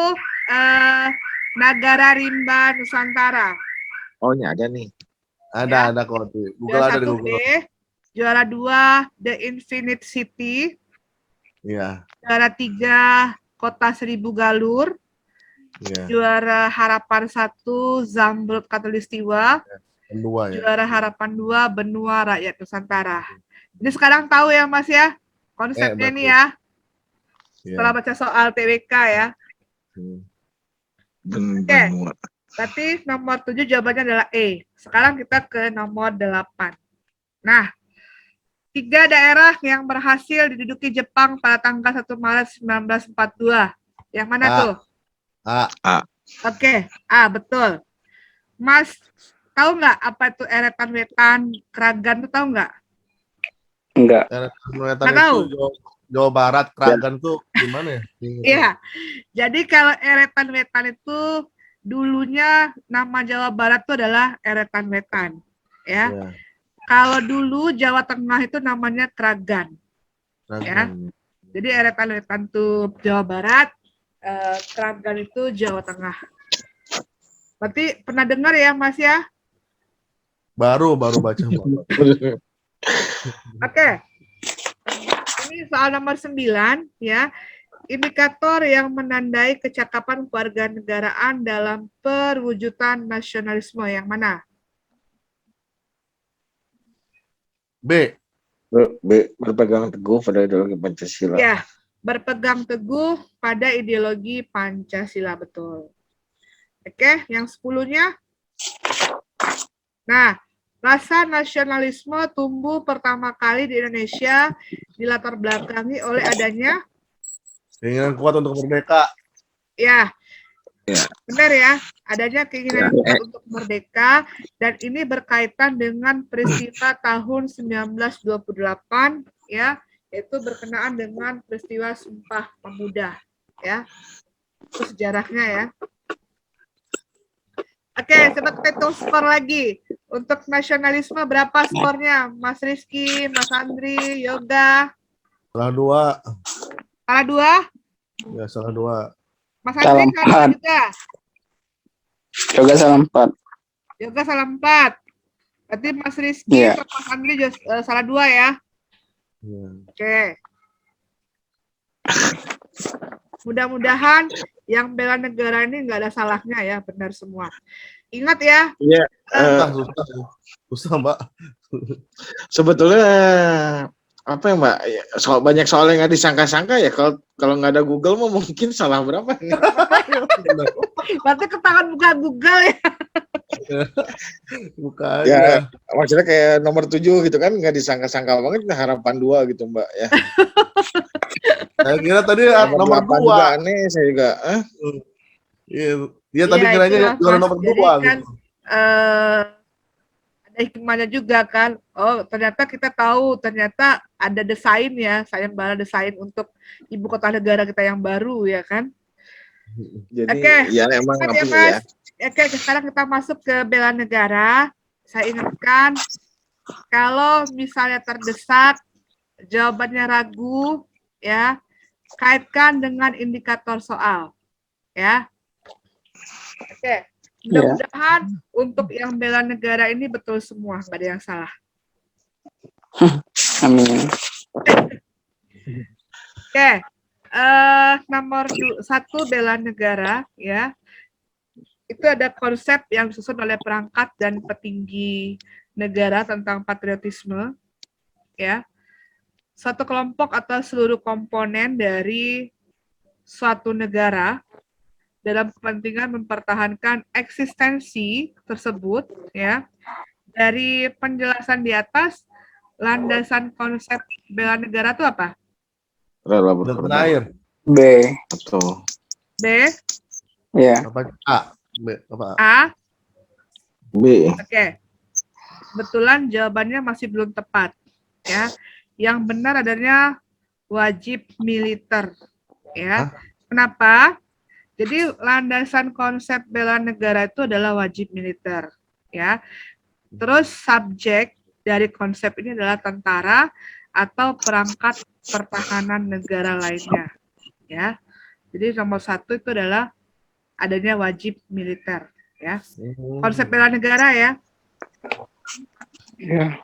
Nagara Rimba Nusantara. Oh, ini ada nih. Ada kok. Google Juara ada di 1 Google. B. Juara 2 The Infinite City. Iya. Juara 3 Kota Seribu Galur. Iya. Juara Harapan 1 Zamrud Katulistiwa. Kedua ya. Juara Harapan 2 Benua Rakyat Nusantara. Ini sekarang tahu ya Mas ya konsepnya ini ya. Setelah baca soal TWK ya. Oke. Berarti nomor 7 jawabannya adalah E. Sekarang kita ke nomor 8. Nah, 3 daerah yang berhasil diduduki Jepang pada tanggal 1 Maret 1942. Yang mana tuh? A. Oke, A, betul. Mas, tahu nggak apa itu Eretan Wetan, Kragan tuh tahu nggak? Enggak. Eretan itu Jawa Barat, Kragan tuh gimana ya? Iya. Jadi kalau Eretan Wetan itu dulunya nama Jawa Barat itu adalah Eretan Wetan, ya. Kalau dulu Jawa Tengah itu namanya Kragan. Ya. Jadi Eretan itu Jawa Barat, Keranggan itu Jawa Tengah. Berarti pernah dengar ya Mas ya? Baru baca, Mbak. Oke. Ini soal nomor 9 ya. Indikator yang menandai kecakapan kewarganegaraan dalam perwujudan nasionalisme yang mana? B. Berpegang teguh pada ideologi Pancasila. Ya, berpegang teguh pada ideologi Pancasila, betul. Oke, yang 10-nya. Nah, rasa nasionalisme tumbuh pertama kali di Indonesia dilatar belakangi oleh adanya, Keinginan kuat untuk merdeka. ya, Ya. benar ya, adanya keinginan kuat untuk merdeka, dan ini berkaitan dengan peristiwa tahun 1928, ya, yaitu berkenaan dengan peristiwa Sumpah Pemuda, ya. Itu sejarahnya ya. Oke, coba kita hitung skor lagi. Untuk nasionalisme berapa skornya? Mas Rizky, Mas Andri, Yoga. Salah 2. Salah 2? Ya, salah 2. Mas Andri Salah salah 2 4. juga. Yoga salah 4. Yoga salah 4. Berarti Mas Rizky Iya. sama Mas Andri salah 2 ya. Ya. Oke. Mudah-mudahan yang bela negara ini nggak ada salahnya ya, benar semua. Ingat ya. Iya. Susah, Mbak. Sebetulnya apa ya Mbak? Banyak soal yang nggak disangka-sangka ya. Kalau nggak ada Google mah mungkin salah berapa? Berarti ketahuan buka Google ya. Bukan. Ya, maksudnya kayak nomor 7 gitu kan nggak disangka-sangka banget. Harapan 2 gitu Mbak ya. Saya kira tadi nomor 8 2. juga aneh saya juga. Iya, tadi Iya, kiranya itulah, juara Mas. nomor Jadi 2 kan, gitu. ada hikmahnya juga kan. Oh, ternyata kita tahu ternyata ada desain ya, sayembara desain untuk ibu kota negara kita yang baru ya kan. Jadi Oke, ya emang ingat apa ya ya? Mas. Oke, sekarang kita masuk ke bela negara. Saya ingatkan, kalau misalnya terdesak, jawabannya ragu, ya, kaitkan dengan indikator soal, ya. Oke, mudah-mudahan untuk yang bela negara ini betul semua, nggak ada yang salah. Amin. Oke, nomor 1 bela negara, ya. Itu ada konsep yang disusun oleh perangkat dan petinggi negara tentang patriotisme, ya. Suatu kelompok atau seluruh komponen dari suatu negara dalam kepentingan mempertahankan eksistensi tersebut, ya. Dari penjelasan di atas, landasan konsep bela negara itu apa? Rela Dan berkorban. terakhir. B. Betul. B, Ya. Apa? A. B. Apa? A. B. Oke. Kebetulan jawabannya masih belum tepat, ya. Yang benar adanya wajib militer, ya. Kenapa? Jadi landasan konsep bela negara itu adalah wajib militer, ya. Terus subjek dari konsep ini adalah tentara atau perangkat pertahanan negara lainnya, ya. Jadi nomor 1 itu adalah adanya wajib militer, ya. Konsep bela negara ya. Ya.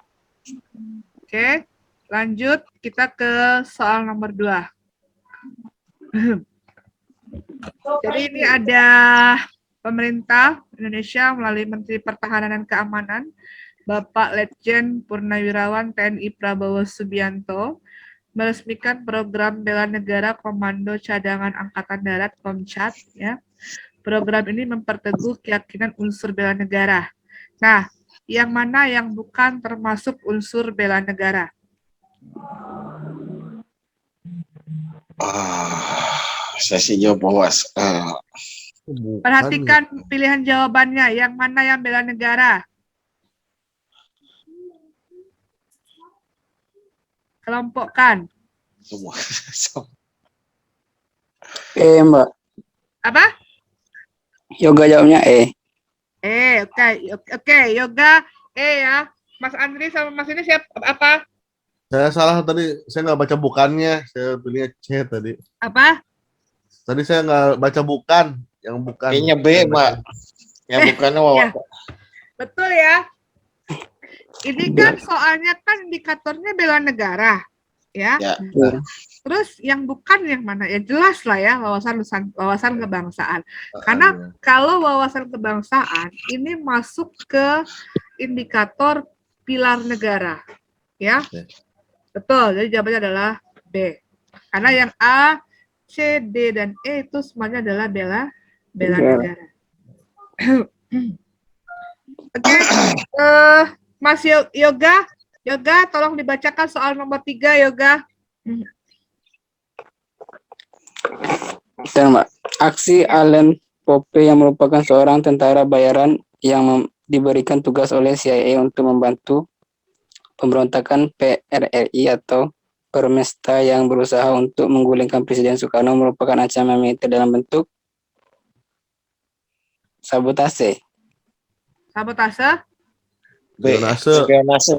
Oke, lanjut kita ke soal nomor 2. Jadi ini ada pemerintah Indonesia melalui Menteri Pertahanan dan Keamanan, Bapak Letjen Purnawirawan TNI Prabowo Subianto, meresmikan program bela negara Komando Cadangan Angkatan Darat (Komcat). Ya. Program ini memperteguh keyakinan unsur bela negara. Nah, yang mana yang bukan termasuk unsur bela negara? Saya sih jawab awas. Perhatikan pilihan jawabannya, yang mana yang bela negara? Kelompokkan. Semua. E, Mbak. Apa? Yoga jawabnya E. Oke, Yoga, ya. Mas Andri sama Mas ini siapa apa? Saya salah tadi, saya nggak baca bukannya, saya pilihnya C tadi. Apa? Tadi saya nggak baca bukan, yang bukan. Kayaknya B, Saya Mbak. baca- Yang bukannya Ya, wawasan. betul ya. Ini kan soalnya kan indikatornya bela negara, ya. Ya. Terus yang bukan yang mana? Ya jelas lah ya, wawasan kebangsaan. Karena kalau wawasan kebangsaan ini masuk ke indikator pilar negara, ya. Oke. Betul. Jadi jawabannya adalah B. Karena yang A, C, D, dan E itu semuanya adalah bela negara. Oke, Mas Yoga, tolong dibacakan soal nomor 3, Yoga. Bentar, Mbak. Aksi Allen Pope yang merupakan seorang tentara bayaran yang diberikan tugas oleh CIA untuk membantu pemberontakan PRRI atau Permesta yang berusaha untuk menggulingkan Presiden Soekarno merupakan ancaman militer dalam bentuk sabotase. Sabotase. B. Spionase. Spionase.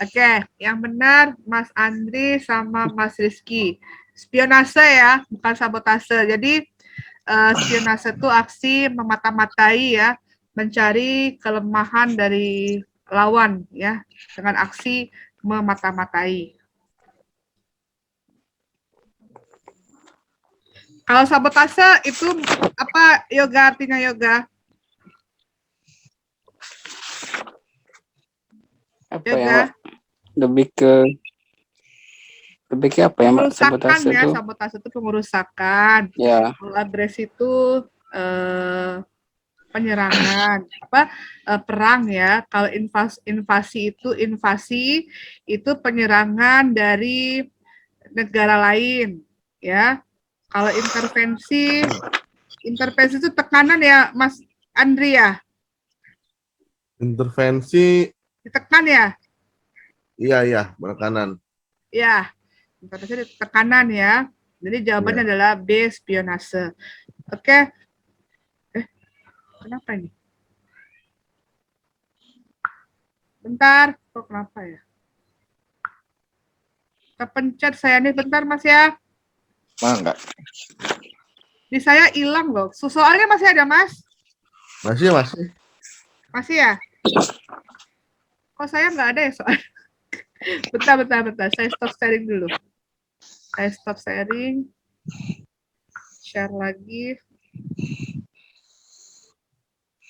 Oke, yang benar Mas Andri sama Mas Rizky. Spionase ya, bukan sabotase. Jadi spionase itu aksi memata-matai ya, mencari kelemahan dari lawan ya, dengan aksi memata-matai. Kalau sabotase itu apa, Yoga, artinya Yoga? Apa Yoga? ya, Mbak? Lebih ke apa ya, Mbak? Pengerusakan Sabotase ya, itu. sabotase itu pengerusakan. Ya, Kalau agresi itu penyerangan, perang ya. Kalau invasi itu penyerangan dari negara lain ya. Kalau intervensi itu tekanan ya, Mas Andri ya. Intervensi, Ditekan ya. iya, berkanan. Ya, intervensi tekanan ya. Jadi jawabannya adalah B, spionase. Oke. Kenapa ini? Bentar, kok kenapa ya? Kepencet saya nih, bentar Mas ya. Enggak. Di saya hilang loh. Soalnya masih ada Mas? Masih. Masih ya? Kok saya nggak ada ya soal? Bentar. Saya stop sharing dulu. Saya stop sharing. Share lagi.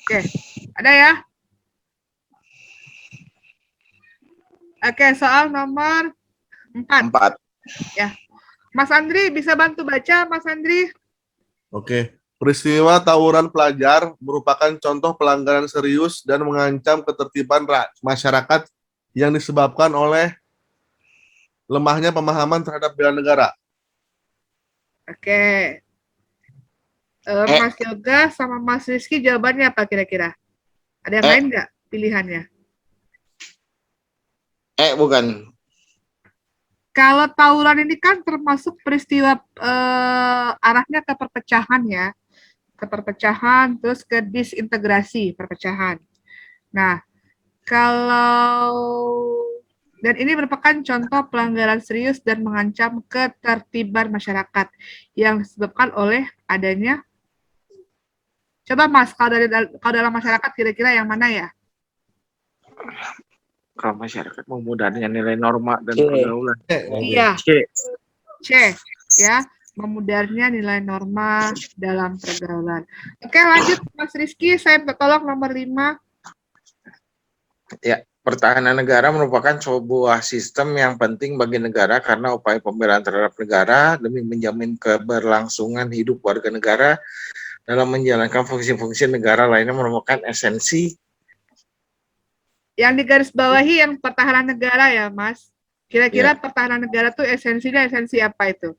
Oke, ada ya? Oke, soal nomor 4. Ya. Mas Andri, bisa bantu baca, Mas Andri? Oke. Peristiwa tawuran pelajar merupakan contoh pelanggaran serius dan mengancam ketertiban masyarakat yang disebabkan oleh lemahnya pemahaman terhadap bela negara. Oke. Mas Yoga sama Mas Rizky jawabannya apa kira-kira? Ada yang lain nggak pilihannya? Bukan. Kalau tawuran ini kan termasuk peristiwa arahnya ke perpecahan ya. Ke perpecahan, terus ke disintegrasi perpecahan. Nah, dan ini merupakan contoh pelanggaran serius dan mengancam ketertiban masyarakat yang disebabkan oleh adanya. Coba Mas, kalau dalam masyarakat kira-kira yang mana ya? Kalau masyarakat memudahnya nilai norma dan C. pergaulan. Iya. C. Ya, memudarnya nilai norma dalam pergaulan. Oke, lanjut Mas Rizky, saya tolong nomor 5. Ya, pertahanan negara merupakan sebuah sistem yang penting bagi negara karena upaya pembelaan terhadap negara demi menjamin keberlangsungan hidup warga negara dalam menjalankan fungsi-fungsi negara lainnya merupakan esensi. Yang digarisbawahi yang pertahanan negara ya, Mas. Kira-kira pertahanan negara tuh esensi apa itu?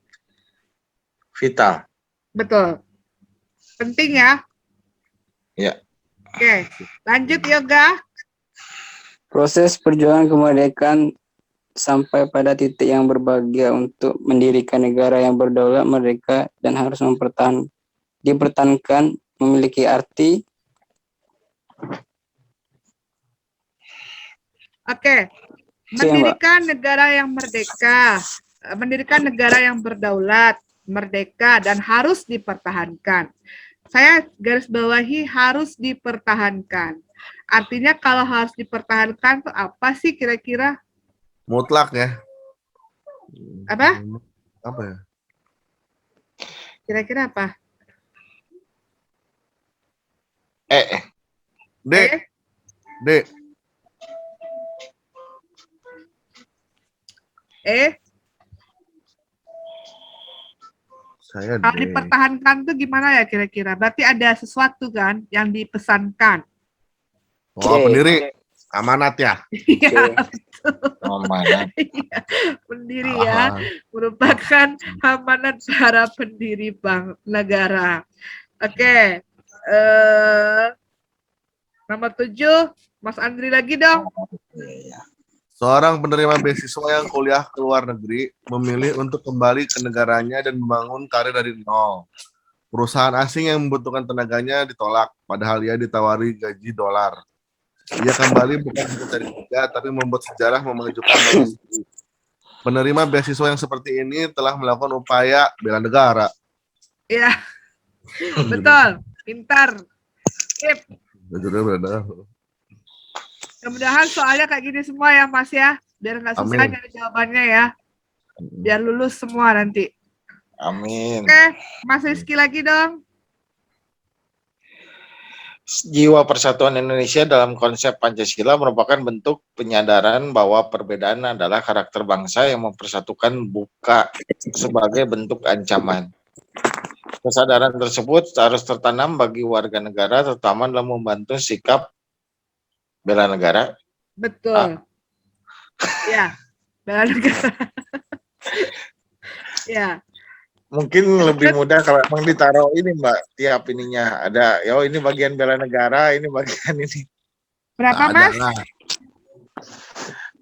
Vital. Betul. Penting ya? Ya. Oke, lanjut Yoga. proses perjuangan kemerdekaan sampai pada titik yang berbahagia untuk mendirikan negara yang berdaulat, merdeka, dan harus dipertahankan memiliki arti. Oke, Mendirikan negara yang merdeka, mendirikan negara yang berdaulat, merdeka, dan harus dipertahankan. Saya garis bawahi harus dipertahankan. Artinya kalau harus dipertahankan itu apa sih kira-kira? Mutlak ya. Apa? Apa ya? Kira-kira apa? D. D. Saya Kalau D. dipertahankan tuh gimana ya kira-kira? Berarti ada sesuatu kan yang dipesankan. Oh, pendiri. Amanat ya. Iya, Amanat. pendiri ya, merupakan amanat para pendiri negara. Oke, nomor 7, Mas Andri lagi dong. Seorang penerima beasiswa yang kuliah ke luar negeri memilih untuk kembali ke negaranya dan membangun karir dari nol. Perusahaan asing yang membutuhkan tenaganya ditolak, padahal ia ditawari gaji dolar. Ia kembali bukan mencari kerja, tapi membuat sejarah mengejutkan bagi sendiri. Penerima beasiswa yang seperti ini telah melakukan upaya bela negara. Iya, betul, pintar. Sip. Mudah-mudahan soalnya kayak gini semua ya Mas ya, biar nggak susah Amin. nyari jawabannya ya, biar lulus semua nanti. Amin. Oke, Mas Rizky lagi dong. Jiwa persatuan Indonesia dalam konsep Pancasila merupakan bentuk penyadaran bahwa perbedaan adalah karakter bangsa yang mempersatukan, bukan sebagai bentuk ancaman. Kesadaran tersebut harus tertanam bagi warga negara, terutama dalam membantu sikap bela negara. Betul. Ya, bela negara. Ya. Mungkin lebih mudah kalau emang ditaruh ini Mbak, tiap ininya ada, ya ini bagian bela negara, ini bagian ini. Berapa Nggak ada Mas? lah.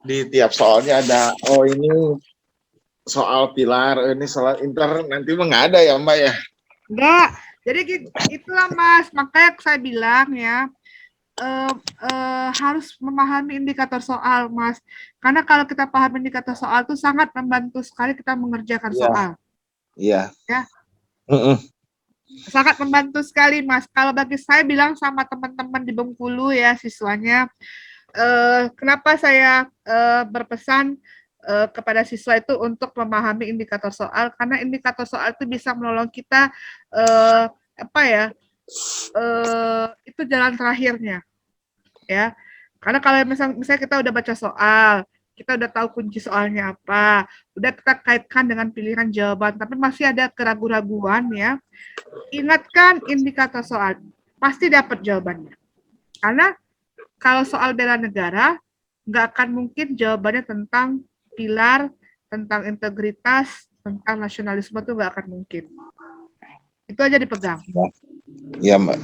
Di tiap soalnya ada, oh ini soal pilar, ini soal inter, nanti mah nggak ada ya Mbak ya? Enggak. Jadi itulah Mas, makanya saya bilang ya, harus memahami indikator soal Mas. Karena kalau kita paham indikator soal itu sangat membantu sekali kita mengerjakan soal. Iya. Ya. Sangat membantu sekali Mas. Kalau bagi saya bilang sama teman-teman di Bengkulu ya siswanya, kenapa saya berpesan kepada siswa itu untuk memahami indikator soal, karena indikator soal itu bisa menolong kita itu jalan terakhirnya ya. Karena kalau misalnya kita udah baca soal, kita udah tahu kunci soalnya apa, udah kita kaitkan dengan pilihan jawaban, tapi masih ada keraguan-raguan ya, ingatkan indikator soal, pasti dapat jawabannya. Karena kalau soal bela negara, nggak akan mungkin jawabannya tentang pilar, tentang integritas, tentang nasionalisme itu nggak akan mungkin. Itu aja dipegang. Iya Mbak.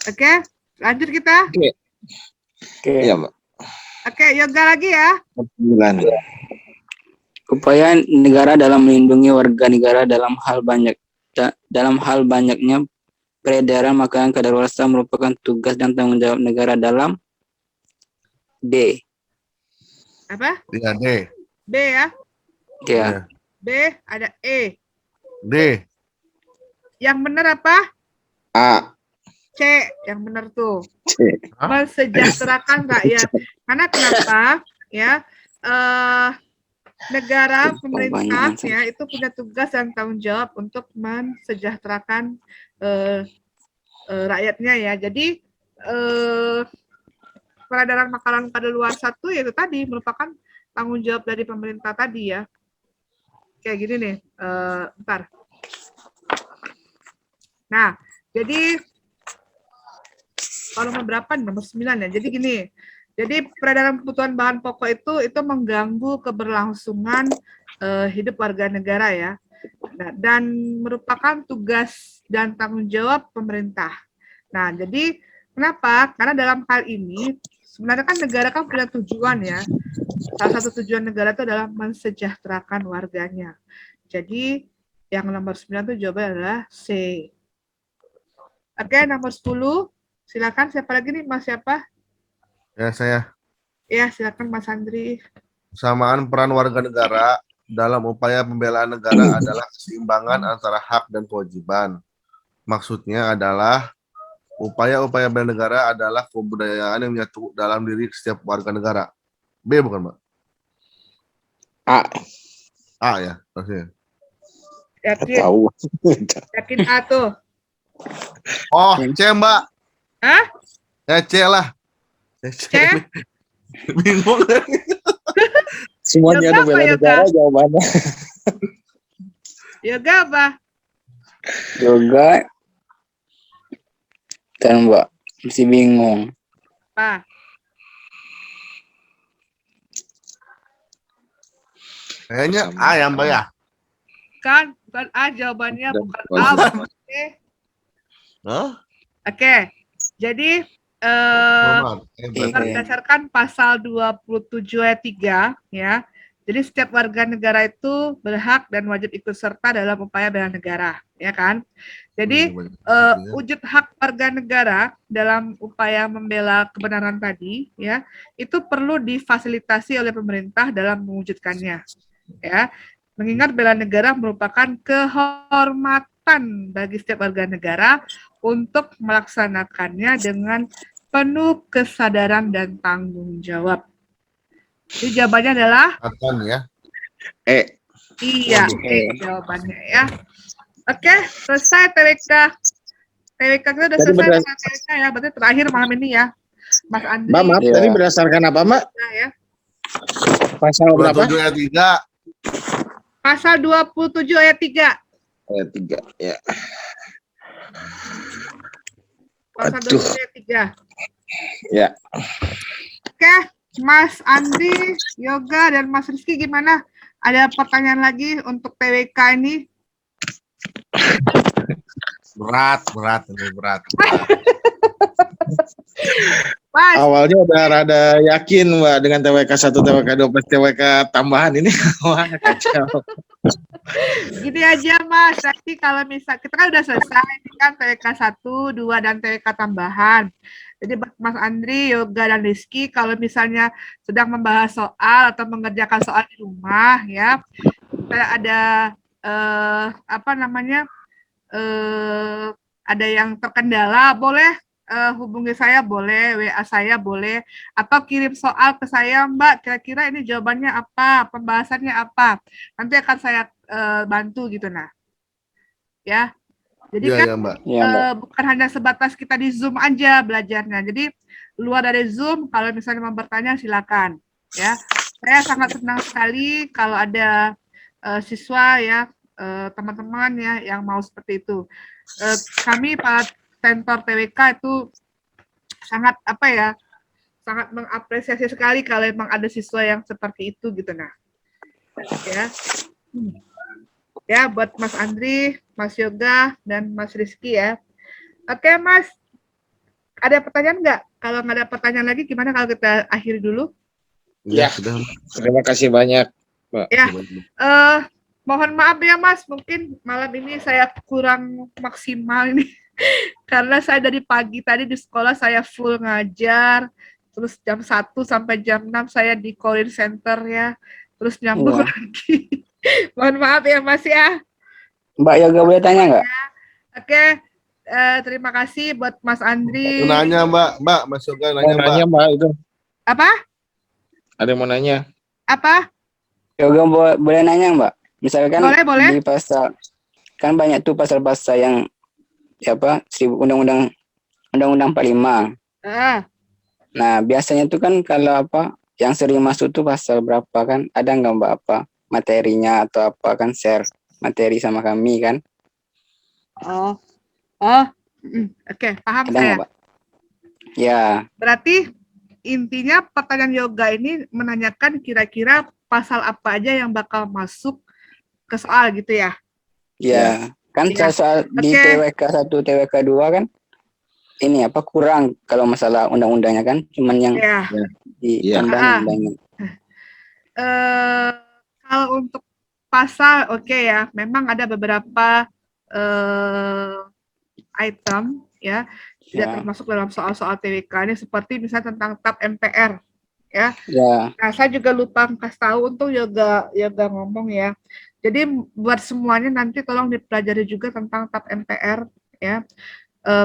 Oke, lanjut kita. Oke. Iya Mbak. Oke, yoga lagi ya. 9. Upaya negara dalam melindungi warga negara dalam hal banyaknya peredaran makanan kadaluarsa merupakan tugas dan tanggung jawab negara dalam D. Apa? Iya, D. B ya. Ya. B ada E. D. Yang benar apa? A. C. Yang benar tuh. Hah? Mensejahterakan rakyat. Karena kenapa? Ya, negara, pemerintah ya itu punya tugas dan tanggung jawab untuk mensejahterakan rakyatnya ya. Jadi peredaran makanan kadaluarsa itu yaitu tadi merupakan tanggung jawab dari pemerintah tadi ya. Kayak gini nih, bentar. Nah, jadi kalau nomor berapa nih? Nomor 9 ya. Jadi gini, jadi peredaran kebutuhan bahan pokok itu mengganggu keberlangsungan hidup warga negara ya. Nah, dan merupakan tugas dan tanggung jawab pemerintah. Nah, jadi kenapa? Karena dalam hal ini sebenarnya kan negara kan punya tujuan ya. Salah satu tujuan negara itu adalah mensejahterakan warganya. Jadi yang nomor 9 itu jawabannya adalah C. Oke, nomor 10. Silakan, siapa lagi nih, Mas siapa? Ya, saya. Ya, silakan Mas Andri. Kesamaan peran warga negara dalam upaya pembelaan negara adalah keseimbangan antara hak dan kewajiban. Maksudnya adalah upaya-upaya bela negara adalah kebudayaan yang menyatu dalam diri setiap warga negara. B bukan, Mbak? A. A ya, maksudnya. Yakin, Tahu. yakin A tuh. Oh, C, Mbak. Hah? C lah. C. C? Bingung. Semuanya Yoga ada apa, bela Yoga? negara jawabannya. Yoga apa? Yoga dan Mbak masih bingung. Apa? Kayaknya A ya, Mbak ya. Kan, bukan A jawabannya, Dan bukan A. kewajiban. bukan C. Hah? Oke, jadi Hormat. berdasarkan pasal 27 ayat 3 ya. Jadi setiap warga negara itu berhak dan wajib ikut serta dalam upaya bela negara, ya kan? Jadi wujud hak warga negara dalam upaya membela kebenaran tadi ya, itu perlu difasilitasi oleh pemerintah dalam mewujudkannya. Ya. Mengingat bela negara merupakan kehormatan bagi setiap warga negara untuk melaksanakannya dengan penuh kesadaran dan tanggung jawab. Jadi jawabannya adalah akan ya. E. iya, jawabannya ya. Oke, selesai TWK. TWK kita udah Tadi selesai berdas- dengan TWK ya, berarti terakhir malam ini ya. Mas Andri. Mbak, maaf, Iya. tadi berdasarkan apa, Mbak? Ya. Pasal berapa? 27 ayat 3. Pasal 27 ayat 3. Ayat 3, ya. Pasal Aduh. 27 ayat 3. Ya. Oke, Mas Andri, Yoga, dan Mas Rizky gimana? Ada pertanyaan lagi untuk TWK ini? Berat. Mas, Awalnya udah rada yakin, Mbak, dengan TWK 1, TWK 2, plus TWK tambahan ini. Wah, kacau. gini aja Mas, nanti kalau misal kita kan udah selesai, ini kan TWK 1, 2, dan TWK tambahan. Jadi Mas Andri, Yoga, dan Rizky, kalau misalnya sedang membahas soal atau mengerjakan soal di rumah, ya, kita ada ada yang terkendala, boleh hubungi saya, boleh WA saya, boleh, atau kirim soal ke saya, Mbak, kira-kira ini jawabannya apa, pembahasannya apa, nanti akan saya bantu gitu, nah, ya. Jadi Iya, kan ya, Mbak. Iya, Mbak. bukan hanya sebatas kita di Zoom aja belajarnya. Jadi luar dari Zoom, kalau misalnya mau bertanya silakan. Ya, saya sangat senang sekali kalau ada siswa ya, teman-teman ya yang mau seperti itu. Kami Pak Tentor TWK itu sangat sangat mengapresiasi sekali kalau memang ada siswa yang seperti itu gitu, nah. Ya. Ya, buat Mas Andri, Mas Yoga, dan Mas Rizky ya. Oke, Mas. Ada pertanyaan nggak? Kalau nggak ada pertanyaan lagi, gimana kalau kita akhiri dulu? Ya. Sudah. Terima kasih banyak, Mbak. Ya, mohon maaf ya, Mas. Mungkin malam ini saya kurang maksimal ini. Karena saya dari pagi tadi di sekolah saya full ngajar. Terus jam 1 sampai jam 6 saya di call-in center ya. Terus nyambung lagi. Mohon maaf ya, Mas ya. Mbak Yoga boleh tanya nggak? Oke, terima kasih buat Mas Andri. Nanya, Mbak, Mas Yoga Mau nanya, Mbak. nanya, Mbak, itu. Apa? Ada yang mau nanya? Apa? Yoga boleh nanya Mbak? Misalkan Boleh. di pasal, kan banyak tuh pasal-pasal yang Undang-Undang 45. Nah, biasanya tuh kan kalau yang sering masuk tuh pasal berapa kan? Ada nggak Mbak materinya atau apa kan share materi sama kami kan? Oke, paham Ada saya. nggak Mbak? Ya. Berarti intinya pertanyaan Yoga ini menanyakan kira-kira pasal apa aja yang bakal masuk ke soal gitu ya? Ya, kan soal di TWK 1, TWK 2 kan ini kurang kalau masalah undang-undangnya kan, cuman yang ditambah undangnya. Kalau untuk pasal ya, memang ada beberapa item ya tidak termasuk dalam soal-soal TWK ini, seperti misalnya tentang TAP MPR ya. Ya. Nah, saya juga lupa kasih tahu untuk yoga ngomong ya. Jadi buat semuanya nanti tolong dipelajari juga tentang TAP MPR ya.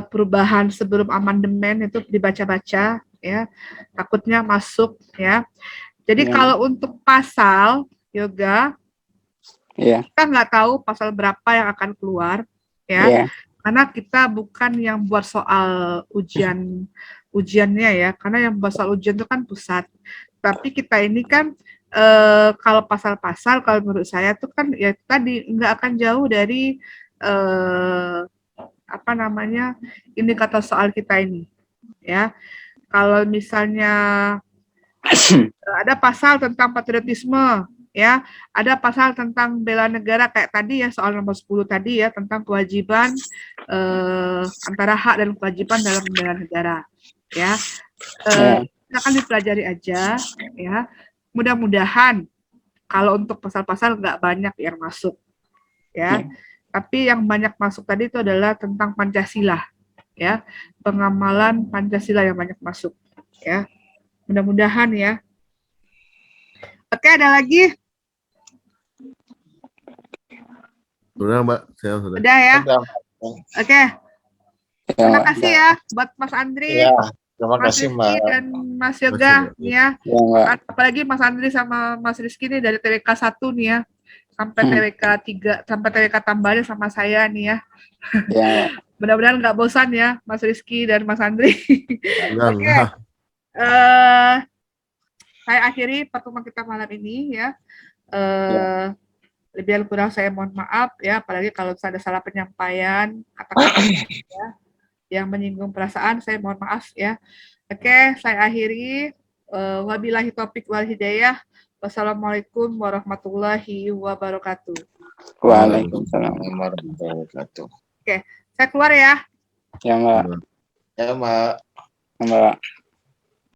Perubahan sebelum amandemen itu dibaca-baca ya. Takutnya masuk ya. Jadi Ya. kalau untuk pasal yoga Ya. kita nggak tahu pasal berapa yang akan keluar ya. Ya. Karena kita bukan yang buat soal ujiannya ya. Karena yang buat soal ujian itu kan pusat. Tapi kita ini kan kalau pasal-pasal kalau menurut saya tuh kan ya tadi nggak akan jauh dari apa namanya indikator soal kita ini ya. Kalau misalnya ada pasal tentang patriotisme ya, ada pasal tentang bela negara kayak tadi ya soal nomor 10 tadi ya tentang kewajiban antara hak dan kewajiban dalam membela negara ya. Silakan dipelajari aja ya. Mudah-mudahan kalau untuk pasal-pasal nggak banyak yang masuk ya. Tapi yang banyak masuk tadi itu adalah tentang Pancasila ya. Pengamalan Pancasila yang banyak masuk ya. Mudah-mudahan ya. Oke, ada lagi? Sudah, Mbak. Saya sudah. Udah ya. Udah. Oke. Terima Ya. kasih ya buat Mas Andri, Ya, terima Mas kasih Rizky, Mbak. dan Mas Yoga nih ya. Ya, Mbak. Apalagi Mas Andri sama Mas Rizky nih dari TWK 1 nih ya. Sampai TWK 3, sampai TWK tambahannya sama saya nih ya. Ya, Mbak. Mudah-mudahan nggak bosan ya Mas Rizky dan Mas Andri. Enggak, Oke. enggak. Saya akhiri pertemuan kita malam ini ya. Ya. Lebih dan kurang saya mohon maaf ya, apalagi kalau ada salah penyampaian kata-kata ya, yang menyinggung perasaan, saya mohon maaf ya. Oke, saya akhiri. Wabillahi taufiq wal hidayah. Wassalamualaikum warahmatullahi wabarakatuh. Waalaikumsalam. Warahmatullahi wabarakatuh. Oke, saya keluar ya. Ya, Mbak. Ya Mbak. Ya, Mbak.